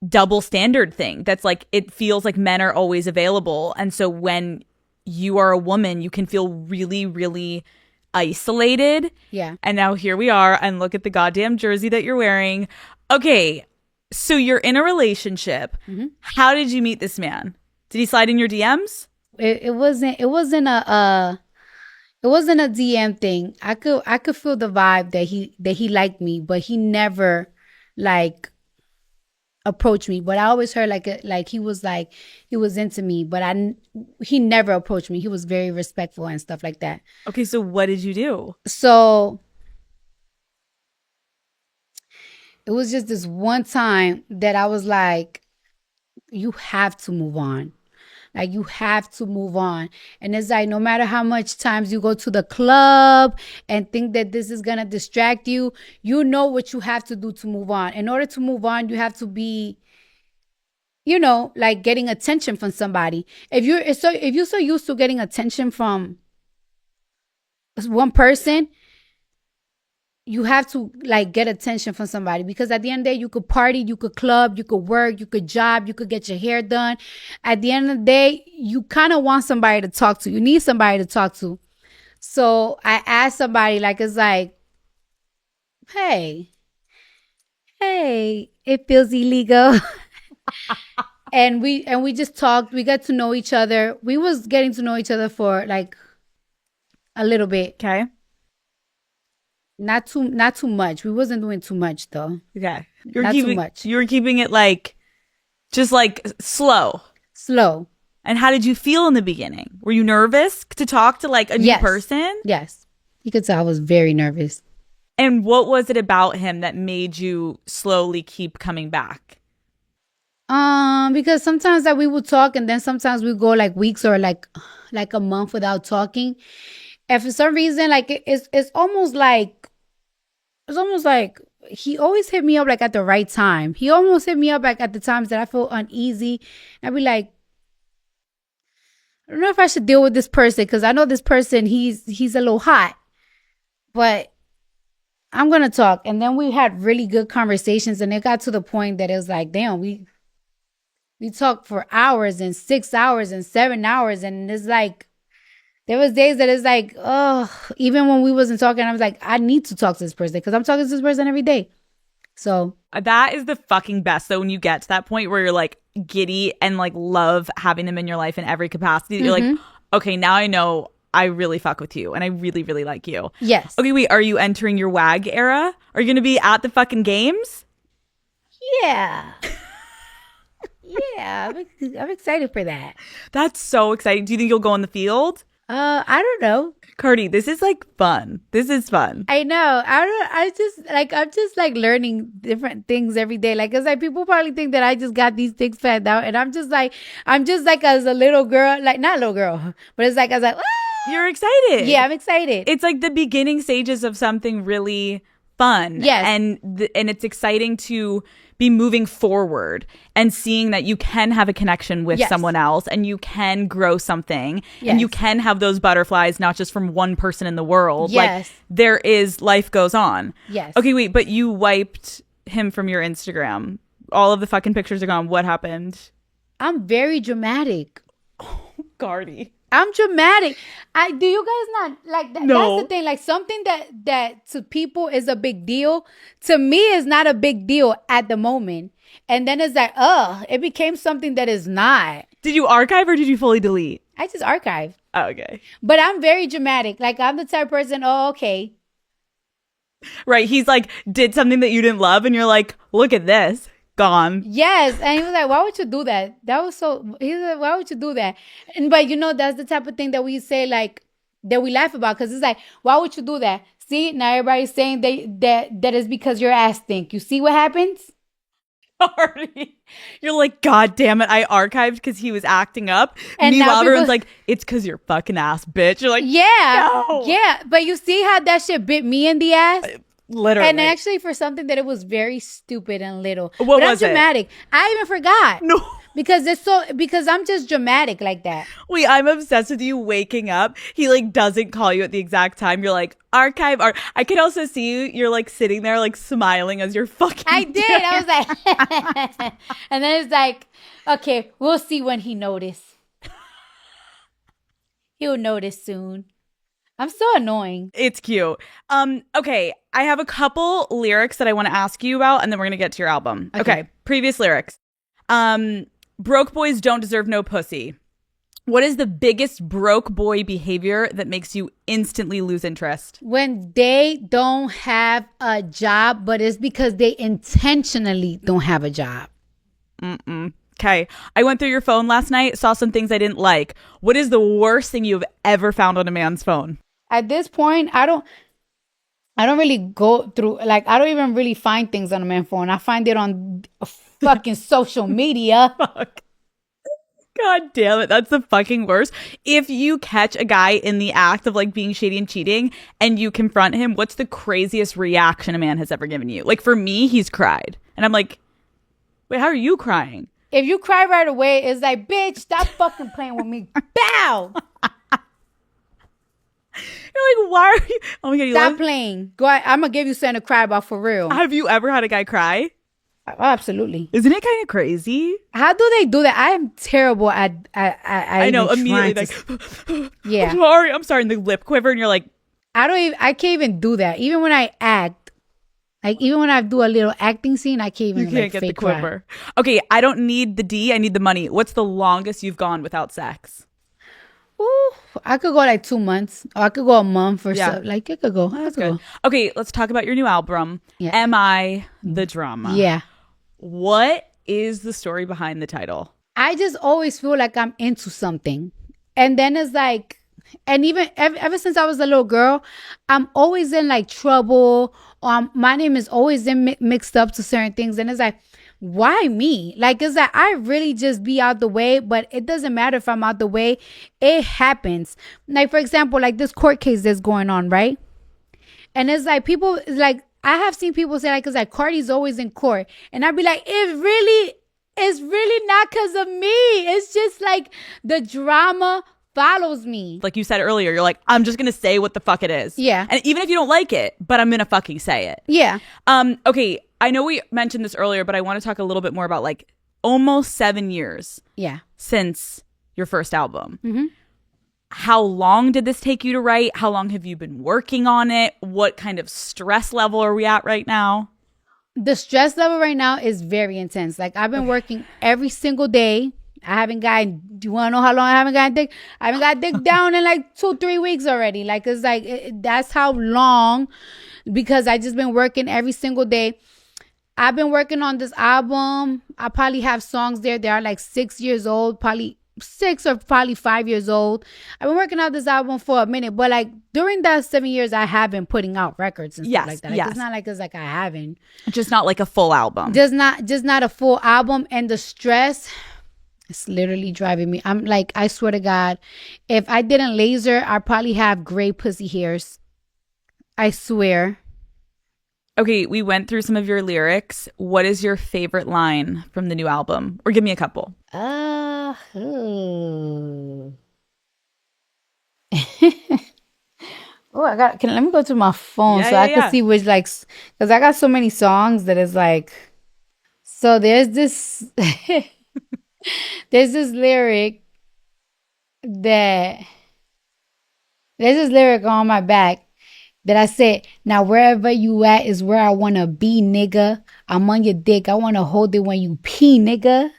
double standard thing that's like it feels like men are always available. And so when you are a woman, you can feel really, really isolated. Yeah. And now here we are, and look at the goddamn jersey that you're wearing. Okay, so you're in a relationship. Mm-hmm. How did you meet this man? Did he slide in your DMs? It wasn't a DM thing. I could feel the vibe that he liked me, but he never like approached me. But I always heard he was into me, but he never approached me. He was very respectful and stuff like that. Okay, so what did you do? So it was just this one time that I was like, you have to move on. Like, you have to move on. And it's like, no matter how much times you go to the club and think that this is going to distract you, you know what you have to do to move on. In order to move on, you have to be, like getting attention from somebody. If you're so used to getting attention from one person, you have to like get attention from somebody, because at the end of the day, you could party, you could club, you could work, you could job, you could get your hair done. At the end of the day, you kind of want somebody to talk to. You need somebody to talk to. So I asked somebody, like, it's like, hey, hey, it feels illegal. And we just talked. We got to know each other. We was getting to know each other for like a little bit. Okay. Not too much. We wasn't doing too much though. Okay. Not too much. You were keeping it like just like slow. Slow. And how did you feel in the beginning? Were you nervous to talk to like a new person? Yes. You could tell I was very nervous. And what was it about him that made you slowly keep coming back? Because sometimes that we would talk and then sometimes we go like weeks or like a month without talking. And for some reason, like it's almost like he always hit me up like at the right time. He almost hit me up like at the times that I feel uneasy. And I'd be like, I don't know if I should deal with this person because I know this person, he's a little hot. But I'm going to talk. And then we had really good conversations and it got to the point that it was like, damn, we talked for hours and 6 hours and 7 hours. And it's like, there was days that it's like, oh, even when we wasn't talking, I was like, I need to talk to this person because I'm talking to this person every day. So that is the fucking best though, when you get to that point where you're like giddy and like love having them in your life in every capacity. You're like, okay, now I know I really fuck with you and I really, really like you. Yes. Okay, wait, are you entering your WAG era? Are you going to be at the fucking games? Yeah. Yeah, I'm excited for that. That's so exciting. Do you think you'll go on the field? I don't know. Cardi, this is like fun. This is fun. I know. I'm just like learning different things every day. Like, it's like people probably think that I just got these things planned out. And I'm just like as a little girl, like not a little girl, but it's like, I was like, ah! You're excited. Yeah, I'm excited. It's like the beginning stages of something really fun. Yes. And it's exciting to be moving forward and seeing that you can have a connection with someone else and you can grow something and you can have those butterflies, not just from one person in the world. Yes. Like there is, life goes on. Yes. Okay, wait, but you wiped him from your Instagram. All of the fucking pictures are gone. What happened? I'm very dramatic. Gardy. I'm dramatic. Do you guys not like that? No. That's the thing. Like something that to people is a big deal. To me, is not a big deal at the moment. And then it's like, it became something that is not. Did you archive or did you fully delete? I just archived. Oh, okay. But I'm very dramatic. Like I'm the type of person, okay. Right. He's like, did something that you didn't love and you're like, look at this. Gone. Yes. And he was like, why would you do that? That was so, he was like, why would you do that? And but that's the type of thing that we say, like, that we laugh about, because it's like, why would you do that? See, now everybody's saying that is because your ass stink. You see what happens? You're like, God damn it, I archived because he was acting up. And meanwhile, everyone's like, it's because you're fucking ass, bitch. You're like, yeah, no. Yeah. But you see how that shit bit me in the ass? Literally. And actually for something that it was very stupid and little. What but was I'm dramatic. I even forgot. No. Because I'm just dramatic like that. Wait, I'm obsessed with you waking up. He like doesn't call you at the exact time. You're like, archive. I can also see you. You're like sitting there like smiling as you're fucking. I did. I was like, and then it's like, okay, we'll see when he notice. He'll notice soon. I'm so annoying. It's cute. Okay, I have a couple lyrics that I want to ask you about, and then we're gonna get to your album. Okay. Previous lyrics. Broke boys don't deserve no pussy. What is the biggest broke boy behavior that makes you instantly lose interest? When they don't have a job, but it's because they intentionally don't have a job. Okay. I went through your phone last night, saw some things I didn't like. What is the worst thing you've ever found on a man's phone? At this point, I don't really go through, like, I don't even really find things on a man's phone. I find it on fucking social media. Fuck. God damn it. That's the fucking worst. If you catch a guy in the act of like being shady and cheating and you confront him, what's the craziest reaction a man has ever given you? Like for me, he's cried. And I'm like, wait, how are you crying? If you cry right away, it's like, bitch, stop fucking playing with me. Bow. You're like, why are you? Oh my God. Stop playing. Go ahead. I'm going to give you something to cry about for real. Have you ever had a guy cry? Oh, absolutely. Isn't it kind of crazy? How do they do that? I am terrible at I know, immediately like, yeah. I'm sorry. And the lip quiver and you're like, I can't even do that. Even when I act, Like even when I do a little acting scene, I can't even Can't get the fake cry. quiver. Okay, I don't need the D. I need the money. What's the longest you've gone without sex? Ooh, I could go like 2 months, or I could go a month or Yeah. so. Like it could go. I could Good. go. Okay, let's talk about your new album. Yeah. Am I the Drama? Yeah. What is the story behind the title? I just always feel like I'm into something. And then it's like, and even ever since I was a little girl, I'm always in like trouble. My name is always in mixed up to certain things. And it's like, why me? Like, it's like, I really just be out the way, but it doesn't matter if I'm out the way. It happens. Like, for example, like this court case that's going on, right? And it's like people, like, I have seen people say like, it's like Cardi's always in court. And I'd be like, it's really not because of me. It's just like the drama follows me. Like you said earlier, you're like, I'm just going to say what the fuck it is. Yeah. And even if you don't like it, but I'm going to fucking say it. Yeah. Okay, I know we mentioned this earlier, but I want to talk a little bit more about like almost 7 years Yeah. since your first album. Mm-hmm. How long did this take you to write? How long have you been working on it? What kind of stress level are we at right now? The stress level right now is very intense. Like I've been working every single day. I haven't gotten, do you want to know how long I haven't gotten dick? I haven't got dick down in like 2-3 weeks already. Like it's like, that's how long, because I just been working every single day. I've been working on this album. I probably have songs there. They are like 6 years old, probably 6 or probably 5 years old. I've been working on this album for a minute, but like during that 7 years, I have been putting out records and stuff like that. Like, it's not like it's like I haven't. Just not like a full album. Just not a full album. And the stress, it's literally driving me. I'm like, I swear to God, if I didn't laser, I'd probably have gray pussy hairs. I swear. Okay, we went through some of your lyrics. What is your favorite line from the new album? Or give me a couple. Oh, let me go to my phone so I can see which, like, because I got so many songs that it's like, so there's this there's this lyric on my back that I said, now wherever you at is where I want to be, nigga. I'm on your dick. I want to hold it when you pee, nigga.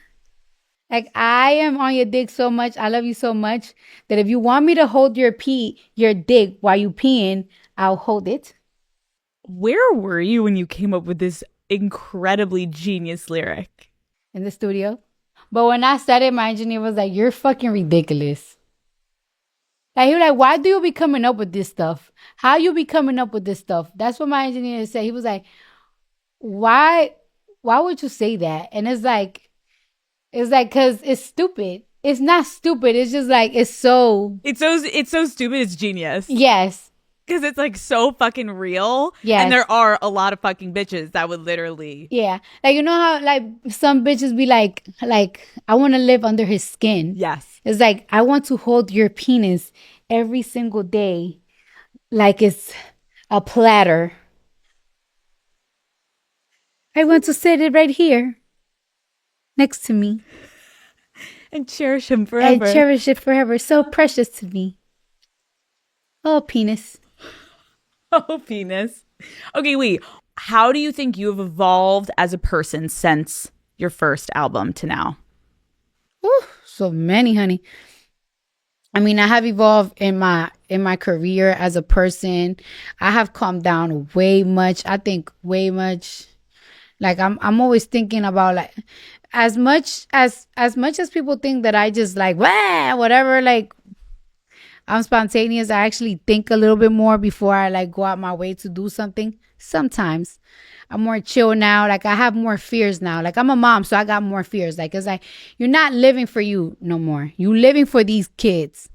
Like, I am on your dick so much. I love you so much that if you want me to hold your dick while you peeing, I'll hold it. Where were you when you came up with this incredibly genius lyric? In the studio. But when I said it, my engineer was like, you're fucking ridiculous. Like, he was like, why do you be coming up with this stuff? How you be coming up with this stuff? That's what my engineer said. He was like, why would you say that? And it's like, because it's stupid. It's not stupid. It's just like, it's so stupid. It's genius. Yes. Because it's like so fucking real. Yes. And there are a lot of fucking bitches that would literally. Yeah. Like, you know how like some bitches be like, I want to live under his skin. Yes. It's like, I want to hold your penis every single day. Like it's a platter. I want to sit it right here next to me. And cherish him forever. And cherish it forever. So precious to me. Oh, penis. Oh, penis. Okay, wait. How do you think you have evolved as a person since your first album to now? Ooh, so many, honey. I mean, I have evolved in my career as a person. I have calmed down way much. I think way much. Like I'm always thinking about like as much as people think that I just like whatever, like I'm spontaneous. I actually think a little bit more before I like go out my way to do something. Sometimes I'm more chill now. Like I have more fears now. Like I'm a mom, so I got more fears. Like it's like you're not living for you no more. You living for these kids.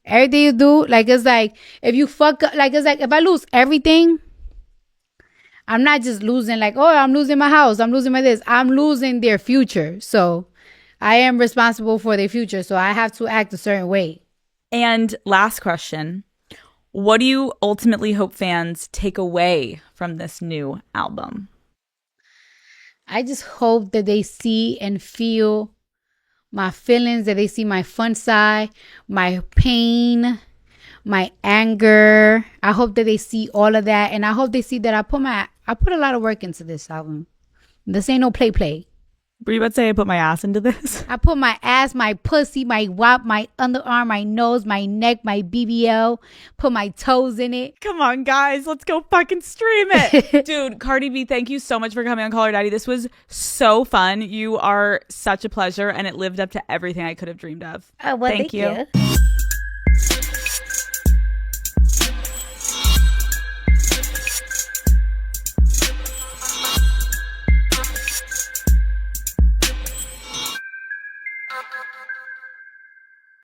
Everything you do, like it's like if you fuck up, like it's like if I lose everything, I'm not just losing like, oh, I'm losing my house, I'm losing my this. I'm losing their future. So I am responsible for their future. So I have to act a certain way. And last question, what do you ultimately hope fans take away from this new album? I just hope that they see and feel my feelings, that they see my fun side, my pain, my anger. I hope that they see all of that. And I hope they see that I put my I put a lot of work into this album. This ain't no play. Were you about to say I put my ass into this? I put my ass, my pussy, my wop, my underarm, my nose, my neck, my BBL. Put my toes in it. Come on, guys. Let's go fucking stream it. Dude, Cardi B, thank you so much for coming on Call Her Daddy. This was so fun. You are such a pleasure, and it lived up to everything I could have dreamed of. Oh, well, thank you.